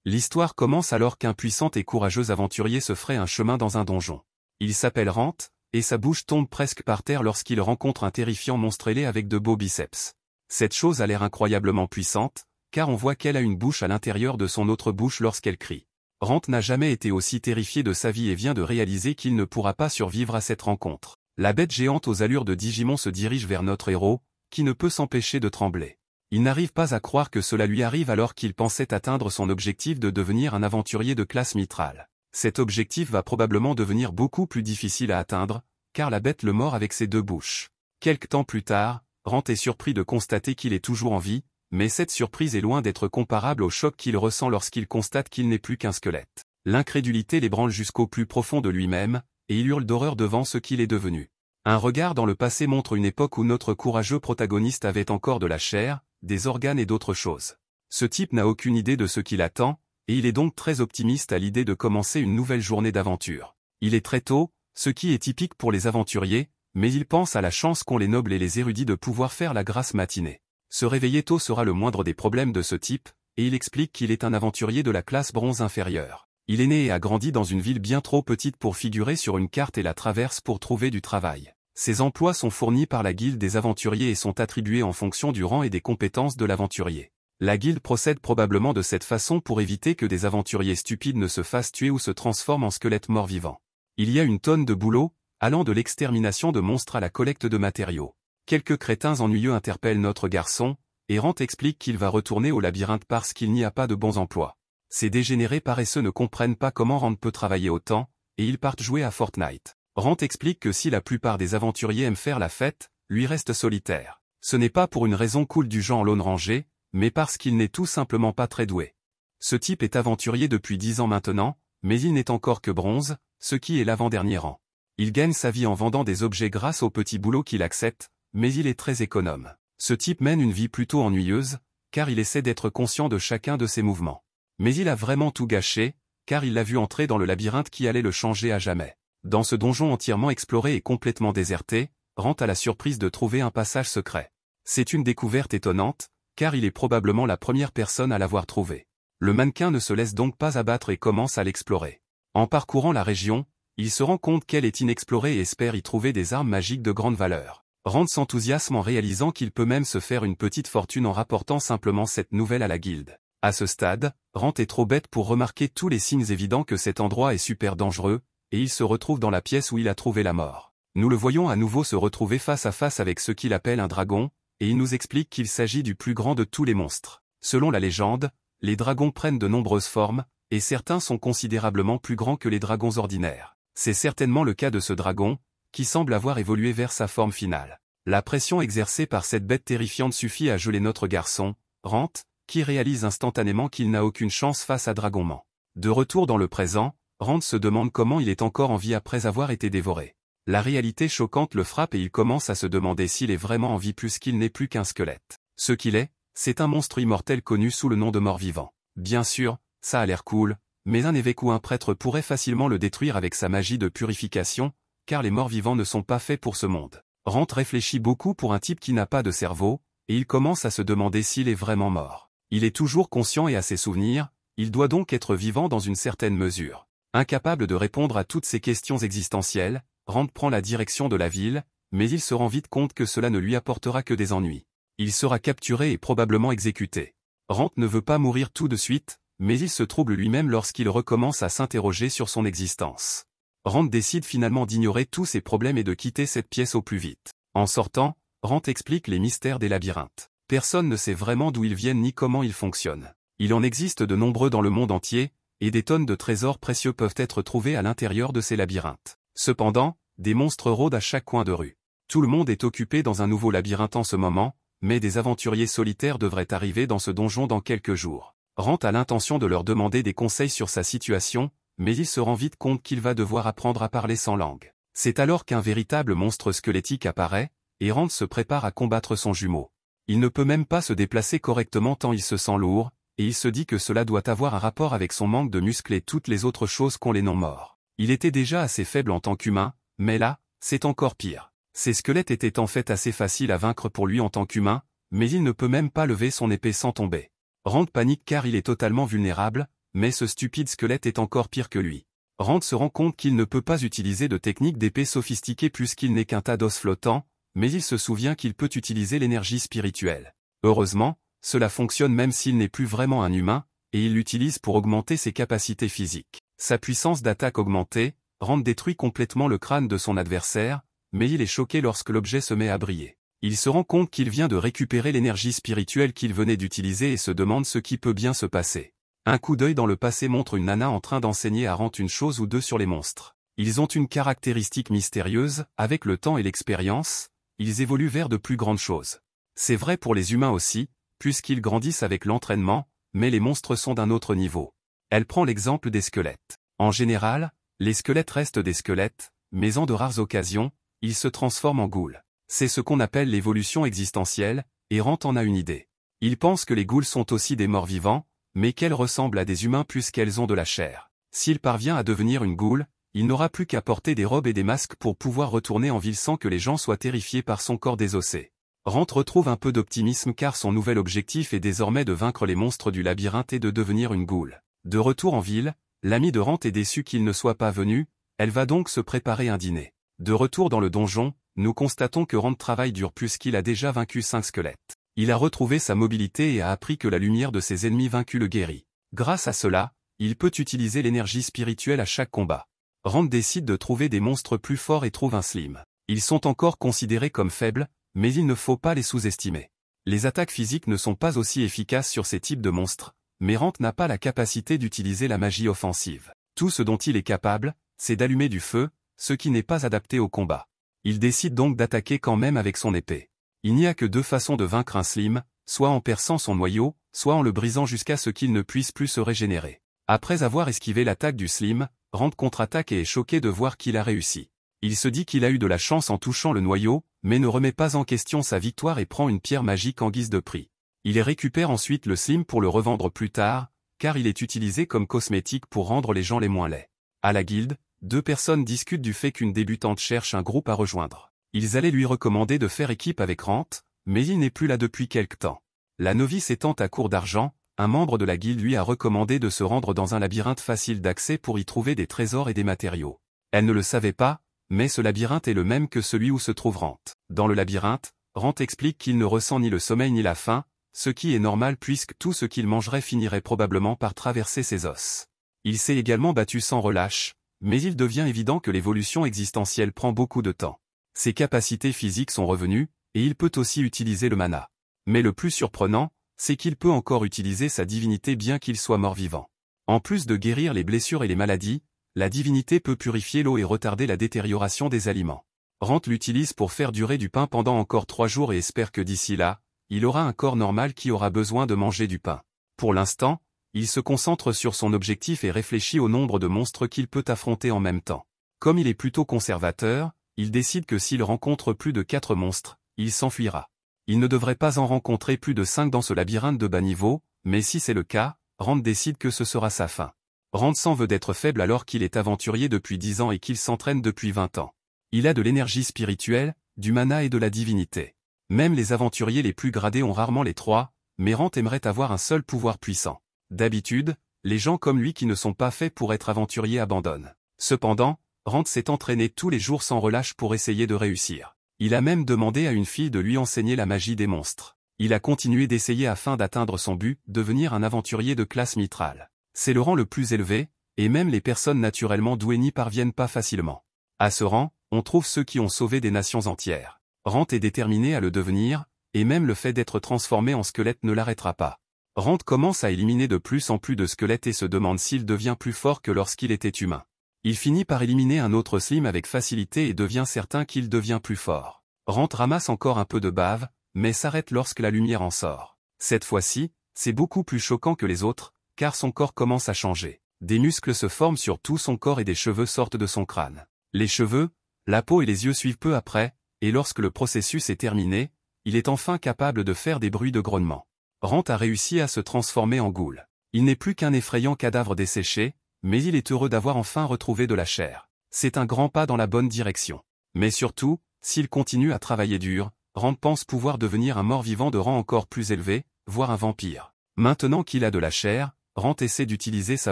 L'histoire commence alors qu'un puissant et courageux aventurier se fraye un chemin dans un donjon. Il s'appelle Rant, et sa bouche tombe presque par terre lorsqu'il rencontre un terrifiant monstre ailé avec de beaux biceps. Cette chose a l'air incroyablement puissante, car on voit qu'elle a une bouche à l'intérieur de son autre bouche lorsqu'elle crie. Rant n'a jamais été aussi terrifié de sa vie et vient de réaliser qu'il ne pourra pas survivre à cette rencontre. La bête géante aux allures de Digimon se dirige vers notre héros, qui ne peut s'empêcher de trembler. Il n'arrive pas à croire que cela lui arrive alors qu'il pensait atteindre son objectif de devenir un aventurier de classe mithrale. Cet objectif va probablement devenir beaucoup plus difficile à atteindre, car la bête le mord avec ses deux bouches. Quelque temps plus tard, Rant est surpris de constater qu'il est toujours en vie, mais cette surprise est loin d'être comparable au choc qu'il ressent lorsqu'il constate qu'il n'est plus qu'un squelette. L'incrédulité l'ébranle jusqu'au plus profond de lui-même, et il hurle d'horreur devant ce qu'il est devenu. Un regard dans le passé montre une époque où notre courageux protagoniste avait encore de la chair, des organes et d'autres choses. Ce type n'a aucune idée de ce qui l'attend, et il est donc très optimiste à l'idée de commencer une nouvelle journée d'aventure. Il est très tôt, ce qui est typique pour les aventuriers, mais il pense à la chance qu'ont les nobles et les érudits de pouvoir faire la grasse matinée. Se réveiller tôt sera le moindre des problèmes de ce type, et il explique qu'il est un aventurier de la classe bronze inférieure. Il est né et a grandi dans une ville bien trop petite pour figurer sur une carte et la traverse pour trouver du travail. Ses emplois sont fournis par la guilde des aventuriers et sont attribués en fonction du rang et des compétences de l'aventurier. La guilde procède probablement de cette façon pour éviter que des aventuriers stupides ne se fassent tuer ou se transforment en squelettes morts-vivants. Il y a une tonne de boulot, allant de l'extermination de monstres à la collecte de matériaux. Quelques crétins ennuyeux interpellent notre garçon, et Rant explique qu'il va retourner au labyrinthe parce qu'il n'y a pas de bons emplois. Ces dégénérés paresseux ne comprennent pas comment Rant peut travailler autant, et ils partent jouer à Fortnite. Rant explique que si la plupart des aventuriers aiment faire la fête, lui reste solitaire. Ce n'est pas pour une raison cool du genre lone ranger, mais parce qu'il n'est tout simplement pas très doué. Ce type est aventurier depuis 10 ans maintenant, mais il n'est encore que bronze, ce qui est l'avant-dernier rang. Il gagne sa vie en vendant des objets grâce au petit boulot qu'il accepte, mais il est très économe. Ce type mène une vie plutôt ennuyeuse, car il essaie d'être conscient de chacun de ses mouvements. Mais il a vraiment tout gâché, car il l'a vu entrer dans le labyrinthe qui allait le changer à jamais. Dans ce donjon entièrement exploré et complètement déserté, Rant a la surprise de trouver un passage secret. C'est une découverte étonnante, car il est probablement la première personne à l'avoir trouvé. Le mannequin ne se laisse donc pas abattre et commence à l'explorer. En parcourant la région, il se rend compte qu'elle est inexplorée et espère y trouver des armes magiques de grande valeur. Rant s'enthousiasme en réalisant qu'il peut même se faire une petite fortune en rapportant simplement cette nouvelle à la guilde. À ce stade, Rant est trop bête pour remarquer tous les signes évidents que cet endroit est super dangereux, et il se retrouve dans la pièce où il a trouvé la mort. Nous le voyons à nouveau se retrouver face à face avec ce qu'il appelle un dragon, et il nous explique qu'il s'agit du plus grand de tous les monstres. Selon la légende, les dragons prennent de nombreuses formes, et certains sont considérablement plus grands que les dragons ordinaires. C'est certainement le cas de ce dragon, qui semble avoir évolué vers sa forme finale. La pression exercée par cette bête terrifiante suffit à geler notre garçon, Rant, qui réalise instantanément qu'il n'a aucune chance face à Dragonman. De retour dans le présent, Rant se demande comment il est encore en vie après avoir été dévoré. La réalité choquante le frappe et il commence à se demander s'il est vraiment en vie plus qu'il n'est plus qu'un squelette. Ce qu'il est, c'est un monstre immortel connu sous le nom de mort-vivant. Bien sûr, ça a l'air cool, mais un évêque ou un prêtre pourrait facilement le détruire avec sa magie de purification, car les morts-vivants ne sont pas faits pour ce monde. Rant réfléchit beaucoup pour un type qui n'a pas de cerveau, et il commence à se demander s'il est vraiment mort. Il est toujours conscient et a ses souvenirs, il doit donc être vivant dans une certaine mesure. Incapable de répondre à toutes ces questions existentielles, Rant prend la direction de la ville, mais il se rend vite compte que cela ne lui apportera que des ennuis. Il sera capturé et probablement exécuté. Rant ne veut pas mourir tout de suite, mais il se trouble lui-même lorsqu'il recommence à s'interroger sur son existence. Rant décide finalement d'ignorer tous ses problèmes et de quitter cette pièce au plus vite. En sortant, Rant explique les mystères des labyrinthes. Personne ne sait vraiment d'où ils viennent ni comment ils fonctionnent. Il en existe de nombreux dans le monde entier, et des tonnes de trésors précieux peuvent être trouvés à l'intérieur de ces labyrinthes. Cependant, des monstres rôdent à chaque coin de rue. Tout le monde est occupé dans un nouveau labyrinthe en ce moment, mais des aventuriers solitaires devraient arriver dans ce donjon dans quelques jours. Rant a l'intention de leur demander des conseils sur sa situation, mais il se rend vite compte qu'il va devoir apprendre à parler sans langue. C'est alors qu'un véritable monstre squelettique apparaît, et Rant se prépare à combattre son jumeau. Il ne peut même pas se déplacer correctement tant il se sent lourd, et il se dit que cela doit avoir un rapport avec son manque de muscles et toutes les autres choses qu'ont les non-morts. Il était déjà assez faible en tant qu'humain, mais là, c'est encore pire. Ces squelettes étaient en fait assez faciles à vaincre pour lui en tant qu'humain, mais il ne peut même pas lever son épée sans tomber. Rant panique car il est totalement vulnérable, mais ce stupide squelette est encore pire que lui. Rand se rend compte qu'il ne peut pas utiliser de technique d'épée sophistiquée puisqu'il n'est qu'un tas d'os flottants, mais il se souvient qu'il peut utiliser l'énergie spirituelle. Heureusement, cela fonctionne même s'il n'est plus vraiment un humain, et il l'utilise pour augmenter ses capacités physiques. Sa puissance d'attaque augmentée, Rand détruit complètement le crâne de son adversaire, mais il est choqué lorsque l'objet se met à briller. Il se rend compte qu'il vient de récupérer l'énergie spirituelle qu'il venait d'utiliser et se demande ce qui peut bien se passer. Un coup d'œil dans le passé montre une nana en train d'enseigner à Rand une chose ou deux sur les monstres. Ils ont une caractéristique mystérieuse, avec le temps et l'expérience, ils évoluent vers de plus grandes choses. C'est vrai pour les humains aussi, puisqu'ils grandissent avec l'entraînement, mais les monstres sont d'un autre niveau. Elle prend l'exemple des squelettes. En général, les squelettes restent des squelettes, mais en de rares occasions, ils se transforment en ghouls. C'est ce qu'on appelle l'évolution existentielle, et Rand en a une idée. Il pense que les ghouls sont aussi des morts vivants, mais qu'elles ressemblent à des humains puisqu'elles ont de la chair. S'il parvient à devenir une ghoul, il n'aura plus qu'à porter des robes et des masques pour pouvoir retourner en ville sans que les gens soient terrifiés par son corps désossé. Rand retrouve un peu d'optimisme car son nouvel objectif est désormais de vaincre les monstres du labyrinthe et de devenir une ghoul. De retour en ville, l'amie de Rand est déçue qu'il ne soit pas venu, elle va donc se préparer un dîner. De retour dans le donjon, nous constatons que Rand travaille dur puisqu'il a déjà vaincu 5 squelettes. Il a retrouvé sa mobilité et a appris que la lumière de ses ennemis vaincus le guérit. Grâce à cela, il peut utiliser l'énergie spirituelle à chaque combat. Rand décide de trouver des monstres plus forts et trouve un Slim. Ils sont encore considérés comme faibles, mais il ne faut pas les sous-estimer. Les attaques physiques ne sont pas aussi efficaces sur ces types de monstres, mais Rand n'a pas la capacité d'utiliser la magie offensive. Tout ce dont il est capable, c'est d'allumer du feu, ce qui n'est pas adapté au combat. Il décide donc d'attaquer quand même avec son épée. Il n'y a que 2 façons de vaincre un Slim, soit en perçant son noyau, soit en le brisant jusqu'à ce qu'il ne puisse plus se régénérer. Après avoir esquivé l'attaque du Slim, Rand contre-attaque et est choqué de voir qu'il a réussi. Il se dit qu'il a eu de la chance en touchant le noyau, mais ne remet pas en question sa victoire et prend une pierre magique en guise de prix. Il récupère ensuite le Slim pour le revendre plus tard, car il est utilisé comme cosmétique pour rendre les gens les moins laids. À la guilde, 2 personnes discutent du fait qu'une débutante cherche un groupe à rejoindre. Ils allaient lui recommander de faire équipe avec Rand, mais il n'est plus là depuis quelque temps. La novice étant à court d'argent, un membre de la guilde lui a recommandé de se rendre dans un labyrinthe facile d'accès pour y trouver des trésors et des matériaux. Elle ne le savait pas, mais ce labyrinthe est le même que celui où se trouve Rand. Dans le labyrinthe, Rand explique qu'il ne ressent ni le sommeil ni la faim, ce qui est normal puisque tout ce qu'il mangerait finirait probablement par traverser ses os. Il s'est également battu sans relâche, mais il devient évident que l'évolution existentielle prend beaucoup de temps. Ses capacités physiques sont revenues, et il peut aussi utiliser le mana. Mais le plus surprenant, c'est qu'il peut encore utiliser sa divinité bien qu'il soit mort-vivant. En plus de guérir les blessures et les maladies, la divinité peut purifier l'eau et retarder la détérioration des aliments. Rand l'utilise pour faire durer du pain pendant encore 3 jours et espère que d'ici là, il aura un corps normal qui aura besoin de manger du pain. Pour l'instant, il se concentre sur son objectif et réfléchit au nombre de monstres qu'il peut affronter en même temps. Comme il est plutôt conservateur, il décide que s'il rencontre plus de 4 monstres, il s'enfuira. Il ne devrait pas en rencontrer plus de 5 dans ce labyrinthe de bas niveau, mais si c'est le cas, Rand décide que ce sera sa fin. Rand s'en veut d'être faible alors qu'il est aventurier depuis 10 ans et qu'il s'entraîne depuis 20 ans. Il a de l'énergie spirituelle, du mana et de la divinité. Même les aventuriers les plus gradés ont rarement les 3, mais Rand aimerait avoir un seul pouvoir puissant. D'habitude, les gens comme lui qui ne sont pas faits pour être aventuriers abandonnent. Cependant, Rand s'est entraîné tous les jours sans relâche pour essayer de réussir. Il a même demandé à une fille de lui enseigner la magie des monstres. Il a continué d'essayer afin d'atteindre son but, devenir un aventurier de classe mitrale. C'est le rang le plus élevé, et même les personnes naturellement douées n'y parviennent pas facilement. À ce rang, on trouve ceux qui ont sauvé des nations entières. Rand est déterminé à le devenir, et même le fait d'être transformé en squelette ne l'arrêtera pas. Rand commence à éliminer de plus en plus de squelettes et se demande s'il devient plus fort que lorsqu'il était humain. Il finit par éliminer un autre Slim avec facilité et devient certain qu'il devient plus fort. Rand ramasse encore un peu de bave, mais s'arrête lorsque la lumière en sort. Cette fois-ci, c'est beaucoup plus choquant que les autres, car son corps commence à changer. Des muscles se forment sur tout son corps et des cheveux sortent de son crâne. Les cheveux, la peau et les yeux suivent peu après, et lorsque le processus est terminé, il est enfin capable de faire des bruits de grognement. Rand a réussi à se transformer en ghoul. Il n'est plus qu'un effrayant cadavre desséché, mais il est heureux d'avoir enfin retrouvé de la chair. C'est un grand pas dans la bonne direction. Mais surtout, s'il continue à travailler dur, Rand pense pouvoir devenir un mort-vivant de rang encore plus élevé, voire un vampire. Maintenant qu'il a de la chair, Rant essaie d'utiliser sa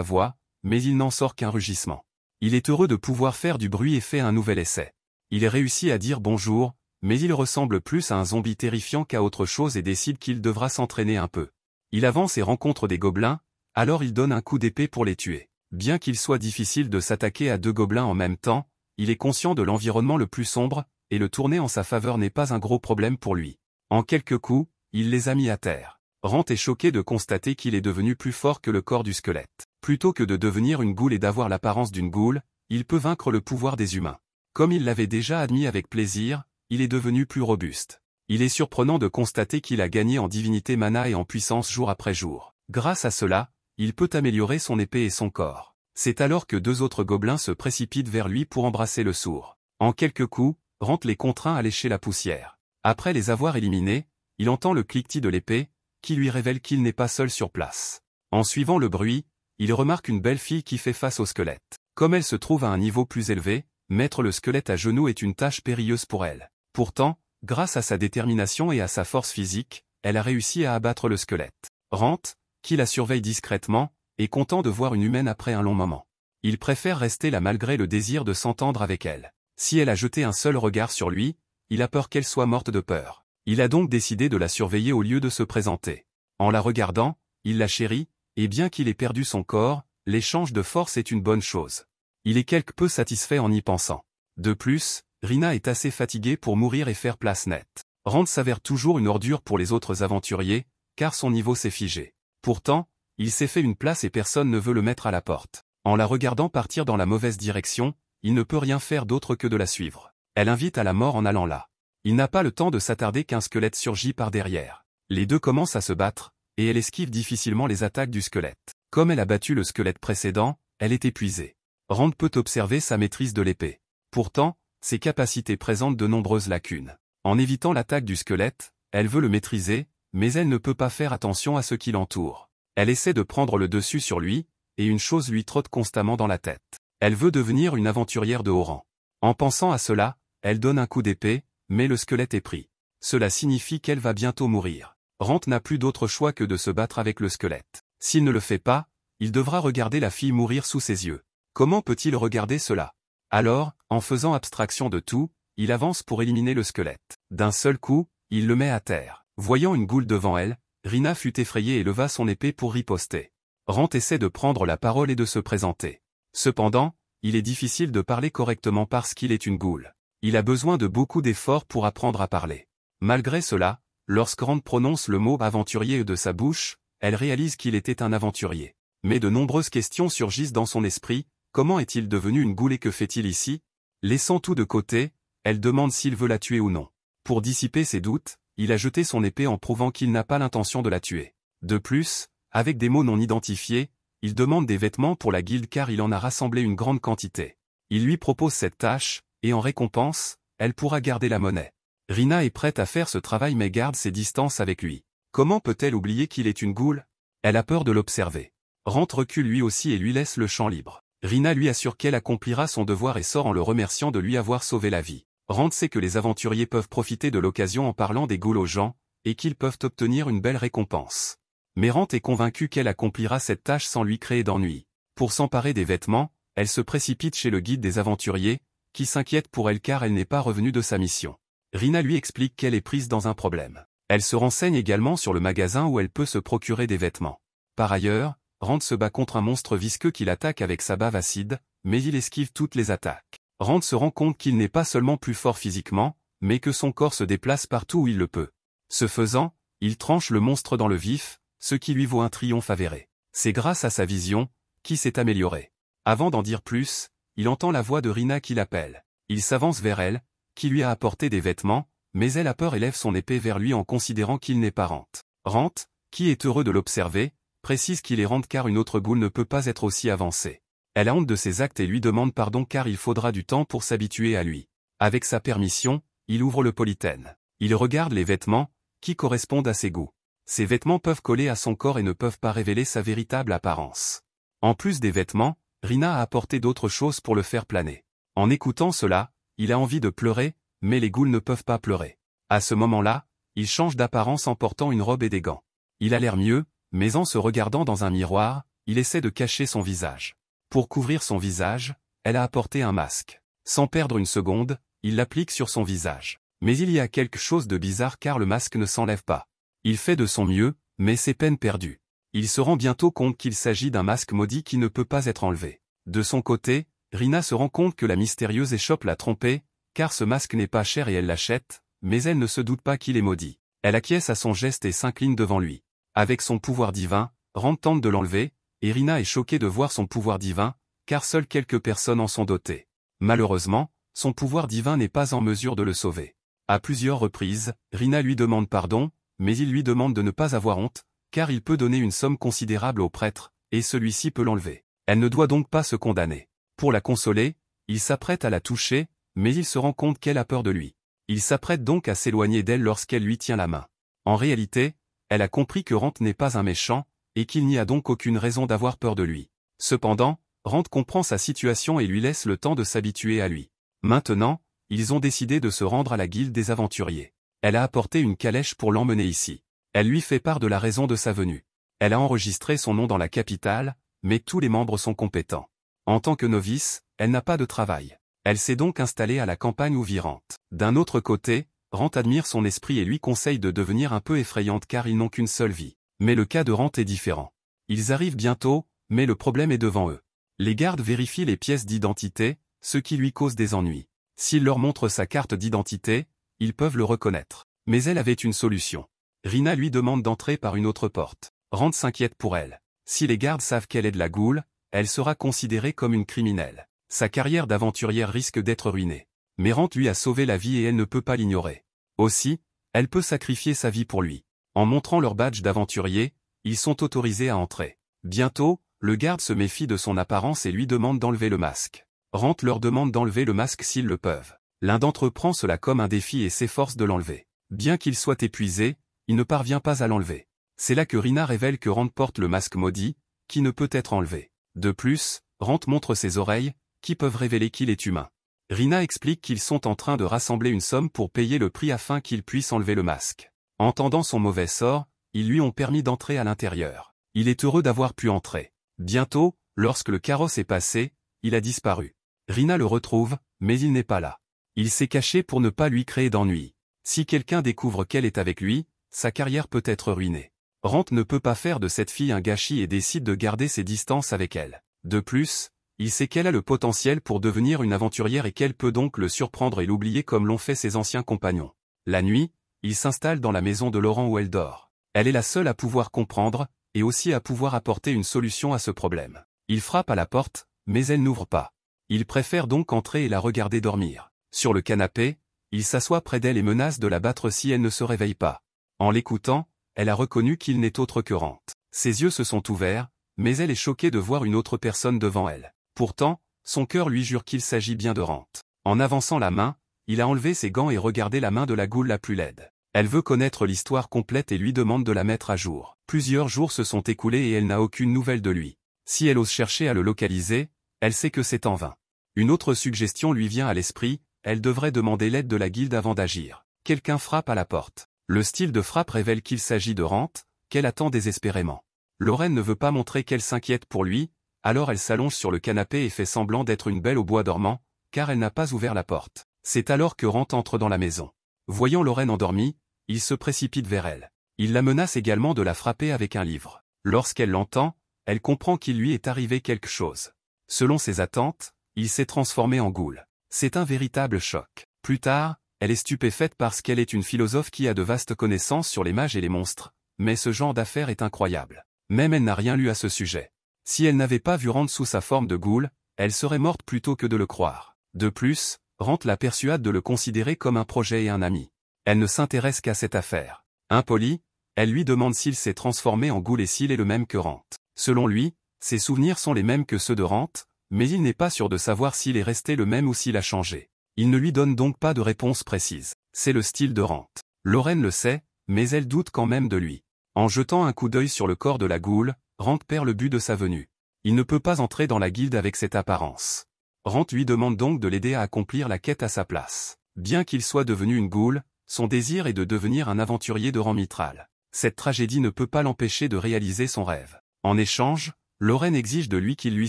voix, mais il n'en sort qu'un rugissement. Il est heureux de pouvoir faire du bruit et fait un nouvel essai. Il réussit à dire bonjour, mais il ressemble plus à un zombie terrifiant qu'à autre chose et décide qu'il devra s'entraîner un peu. Il avance et rencontre des gobelins, alors il donne un coup d'épée pour les tuer. Bien qu'il soit difficile de s'attaquer à 2 gobelins en même temps, il est conscient de l'environnement le plus sombre, et le tourner en sa faveur n'est pas un gros problème pour lui. En quelques coups, il les a mis à terre. Rant est choqué de constater qu'il est devenu plus fort que le corps du squelette. Plutôt que de devenir une goule et d'avoir l'apparence d'une goule, il peut vaincre le pouvoir des humains. Comme il l'avait déjà admis avec plaisir, il est devenu plus robuste. Il est surprenant de constater qu'il a gagné en divinité mana et en puissance jour après jour. Grâce à cela, il peut améliorer son épée et son corps. C'est alors que 2 autres gobelins se précipitent vers lui pour embrasser le sourd. En quelques coups, Rant les contraint à lécher la poussière. Après les avoir éliminés, il entend le cliquetis de l'épée, qui lui révèle qu'il n'est pas seul sur place. En suivant le bruit, il remarque une belle fille qui fait face au squelette. Comme elle se trouve à un niveau plus élevé, mettre le squelette à genoux est une tâche périlleuse pour elle. Pourtant, grâce à sa détermination et à sa force physique, elle a réussi à abattre le squelette. Rant, qui la surveille discrètement, est content de voir une humaine après un long moment. Il préfère rester là malgré le désir de s'entendre avec elle. Si elle a jeté un seul regard sur lui, il a peur qu'elle soit morte de peur. Il a donc décidé de la surveiller au lieu de se présenter. En la regardant, il la chérit, et bien qu'il ait perdu son corps, l'échange de force est une bonne chose. Il est quelque peu satisfait en y pensant. De plus, Rina est assez fatiguée pour mourir et faire place nette. Rand s'avère toujours une ordure pour les autres aventuriers, car son niveau s'est figé. Pourtant, il s'est fait une place et personne ne veut le mettre à la porte. En la regardant partir dans la mauvaise direction, il ne peut rien faire d'autre que de la suivre. Elle invite à la mort en allant là. Il n'a pas le temps de s'attarder qu'un squelette surgit par derrière. Les deux commencent à se battre, et elle esquive difficilement les attaques du squelette. Comme elle a battu le squelette précédent, elle est épuisée. Rand peut observer sa maîtrise de l'épée. Pourtant, ses capacités présentent de nombreuses lacunes. En évitant l'attaque du squelette, elle veut le maîtriser, mais elle ne peut pas faire attention à ce qui l'entoure. Elle essaie de prendre le dessus sur lui, et une chose lui trotte constamment dans la tête. Elle veut devenir une aventurière de haut rang. En pensant à cela, elle donne un coup d'épée, mais le squelette est pris. Cela signifie qu'elle va bientôt mourir. Rand n'a plus d'autre choix que de se battre avec le squelette. S'il ne le fait pas, il devra regarder la fille mourir sous ses yeux. Comment peut-il regarder cela? Alors, en faisant abstraction de tout, il avance pour éliminer le squelette. D'un seul coup, il le met à terre. Voyant une goule devant elle, Rina fut effrayée et leva son épée pour riposter. Rand essaie de prendre la parole et de se présenter. Cependant, il est difficile de parler correctement parce qu'il est une goule. Il a besoin de beaucoup d'efforts pour apprendre à parler. Malgré cela, lorsque Rand prononce le mot aventurier de sa bouche, elle réalise qu'il était un aventurier. Mais de nombreuses questions surgissent dans son esprit. Comment est-il devenu une goule et que fait-il ici? Laissant tout de côté, elle demande s'il veut la tuer ou non. Pour dissiper ses doutes, il a jeté son épée en prouvant qu'il n'a pas l'intention de la tuer. De plus, avec des mots non identifiés, il demande des vêtements pour la guilde car il en a rassemblé une grande quantité. Il lui propose cette tâche, et en récompense, elle pourra garder la monnaie. Rina est prête à faire ce travail mais garde ses distances avec lui. Comment peut-elle oublier qu'il est une goule? Elle a peur de l'observer. Rand recule lui aussi et lui laisse le champ libre. Rina lui assure qu'elle accomplira son devoir et sort en le remerciant de lui avoir sauvé la vie. Rand sait que les aventuriers peuvent profiter de l'occasion en parlant des ghouls aux gens, et qu'ils peuvent obtenir une belle récompense. Mais Rand est convaincu qu'elle accomplira cette tâche sans lui créer d'ennui. Pour s'emparer des vêtements, elle se précipite chez le guide des aventuriers, qui s'inquiète pour elle car elle n'est pas revenue de sa mission. Rina lui explique qu'elle est prise dans un problème. Elle se renseigne également sur le magasin où elle peut se procurer des vêtements. Par ailleurs, Rand se bat contre un monstre visqueux qui l'attaque avec sa bave acide, mais il esquive toutes les attaques. Rand se rend compte qu'il n'est pas seulement plus fort physiquement, mais que son corps se déplace partout où il le peut. Ce faisant, il tranche le monstre dans le vif, ce qui lui vaut un triomphe avéré. C'est grâce à sa vision, qui s'est améliorée. Avant d'en dire plus, il entend la voix de Rina qui l'appelle. Il s'avance vers elle, qui lui a apporté des vêtements, mais elle a peur et lève son épée vers lui en considérant qu'il n'est pas Rand. Rand, qui est heureux de l'observer, précise qu'il est Rand car une autre goule ne peut pas être aussi avancée. Elle a honte de ses actes et lui demande pardon car il faudra du temps pour s'habituer à lui. Avec sa permission, il ouvre le polythène. Il regarde les vêtements, qui correspondent à ses goûts. Ces vêtements peuvent coller à son corps et ne peuvent pas révéler sa véritable apparence. En plus des vêtements, Rina a apporté d'autres choses pour le faire planer. En écoutant cela, il a envie de pleurer, mais les ghouls ne peuvent pas pleurer. À ce moment-là, il change d'apparence en portant une robe et des gants. Il a l'air mieux, mais en se regardant dans un miroir, il essaie de cacher son visage. Pour couvrir son visage, elle a apporté un masque. Sans perdre une seconde, il l'applique sur son visage. Mais il y a quelque chose de bizarre car le masque ne s'enlève pas. Il fait de son mieux, mais c'est peine perdue. Il se rend bientôt compte qu'il s'agit d'un masque maudit qui ne peut pas être enlevé. De son côté, Rina se rend compte que la mystérieuse échoppe l'a trompée, car ce masque n'est pas cher et elle l'achète, mais elle ne se doute pas qu'il est maudit. Elle acquiesce à son geste et s'incline devant lui. Avec son pouvoir divin, Rand tente de l'enlever, et Rina est choquée de voir son pouvoir divin, car seules quelques personnes en sont dotées. Malheureusement, son pouvoir divin n'est pas en mesure de le sauver. À plusieurs reprises, Rina lui demande pardon, mais il lui demande de ne pas avoir honte, car il peut donner une somme considérable au prêtre, et celui-ci peut l'enlever. Elle ne doit donc pas se condamner. Pour la consoler, il s'apprête à la toucher, mais il se rend compte qu'elle a peur de lui. Il s'apprête donc à s'éloigner d'elle lorsqu'elle lui tient la main. En réalité, elle a compris que Rand n'est pas un méchant, et qu'il n'y a donc aucune raison d'avoir peur de lui. Cependant, Rand comprend sa situation et lui laisse le temps de s'habituer à lui. Maintenant, ils ont décidé de se rendre à la guilde des aventuriers. Elle a apporté une calèche pour l'emmener ici. Elle lui fait part de la raison de sa venue. Elle a enregistré son nom dans la capitale, mais tous les membres sont compétents. En tant que novice, elle n'a pas de travail. Elle s'est donc installée à la campagne ouvirante. D'un autre côté, Rand admire son esprit et lui conseille de devenir un peu effrayante car ils n'ont qu'une seule vie. Mais le cas de Rand est différent. Ils arrivent bientôt, mais le problème est devant eux. Les gardes vérifient les pièces d'identité, ce qui lui cause des ennuis. S'il leur montre sa carte d'identité, ils peuvent le reconnaître. Mais elle avait une solution. Rina lui demande d'entrer par une autre porte. Rand s'inquiète pour elle. Si les gardes savent qu'elle est de la Goule, elle sera considérée comme une criminelle. Sa carrière d'aventurière risque d'être ruinée. Mais Rand lui a sauvé la vie et elle ne peut pas l'ignorer. Aussi, elle peut sacrifier sa vie pour lui. En montrant leur badge d'aventurier, ils sont autorisés à entrer. Bientôt, le garde se méfie de son apparence et lui demande d'enlever le masque. Rand leur demande d'enlever le masque s'ils le peuvent. L'un d'entre eux prend cela comme un défi et s'efforce de l'enlever. Bien qu'il soit épuisé, il ne parvient pas à l'enlever. C'est là que Rina révèle que Rand porte le masque maudit, qui ne peut être enlevé. De plus, Rand montre ses oreilles, qui peuvent révéler qu'il est humain. Rina explique qu'ils sont en train de rassembler une somme pour payer le prix afin qu'il puisse enlever le masque. Entendant son mauvais sort, ils lui ont permis d'entrer à l'intérieur. Il est heureux d'avoir pu entrer. Bientôt, lorsque le carrosse est passé, il a disparu. Rina le retrouve, mais il n'est pas là. Il s'est caché pour ne pas lui créer d'ennui. Si quelqu'un découvre qu'elle est avec lui, sa carrière peut être ruinée. Rand ne peut pas faire de cette fille un gâchis et décide de garder ses distances avec elle. De plus, il sait qu'elle a le potentiel pour devenir une aventurière et qu'elle peut donc le surprendre et l'oublier comme l'ont fait ses anciens compagnons. La nuit, il s'installe dans la maison de Laurent où elle dort. Elle est la seule à pouvoir comprendre, et aussi à pouvoir apporter une solution à ce problème. Il frappe à la porte, mais elle n'ouvre pas. Il préfère donc entrer et la regarder dormir. Sur le canapé, il s'assoit près d'elle et menace de la battre si elle ne se réveille pas. En l'écoutant, elle a reconnu qu'il n'est autre que Rand. Ses yeux se sont ouverts, mais elle est choquée de voir une autre personne devant elle. Pourtant, son cœur lui jure qu'il s'agit bien de Rand. En avançant la main, il a enlevé ses gants et regardé la main de la Goule la plus laide. Elle veut connaître l'histoire complète et lui demande de la mettre à jour. Plusieurs jours se sont écoulés et elle n'a aucune nouvelle de lui. Si elle ose chercher à le localiser, elle sait que c'est en vain. Une autre suggestion lui vient à l'esprit, elle devrait demander l'aide de la guilde avant d'agir. Quelqu'un frappe à la porte. Le style de frappe révèle qu'il s'agit de Rand, qu'elle attend désespérément. Lorraine ne veut pas montrer qu'elle s'inquiète pour lui, alors elle s'allonge sur le canapé et fait semblant d'être une belle au bois dormant, car elle n'a pas ouvert la porte. C'est alors que Rand entre dans la maison. Voyant Lorraine endormie, il se précipite vers elle. Il la menace également de la frapper avec un livre. Lorsqu'elle l'entend, elle comprend qu'il lui est arrivé quelque chose. Selon ses attentes, il s'est transformé en Goule. C'est un véritable choc. Plus tard, elle est stupéfaite parce qu'elle est une philosophe qui a de vastes connaissances sur les mages et les monstres, mais ce genre d'affaire est incroyable. Même elle n'a rien lu à ce sujet. Si elle n'avait pas vu Rand sous sa forme de Goule, elle serait morte plutôt que de le croire. De plus, Rand la persuade de le considérer comme un projet et un ami. Elle ne s'intéresse qu'à cette affaire. Impolie, elle lui demande s'il s'est transformé en Goule et s'il est le même que Rand. Selon lui, ses souvenirs sont les mêmes que ceux de Rand, mais il n'est pas sûr de savoir s'il est resté le même ou s'il a changé. Il ne lui donne donc pas de réponse précise. C'est le style de Rand. Lorraine le sait, mais elle doute quand même de lui. En jetant un coup d'œil sur le corps de la Goule, Rand perd le but de sa venue. Il ne peut pas entrer dans la guilde avec cette apparence. Rand lui demande donc de l'aider à accomplir la quête à sa place. Bien qu'il soit devenu une Goule, son désir est de devenir un aventurier de rang mitral. Cette tragédie ne peut pas l'empêcher de réaliser son rêve. En échange, Lorraine exige de lui qu'il lui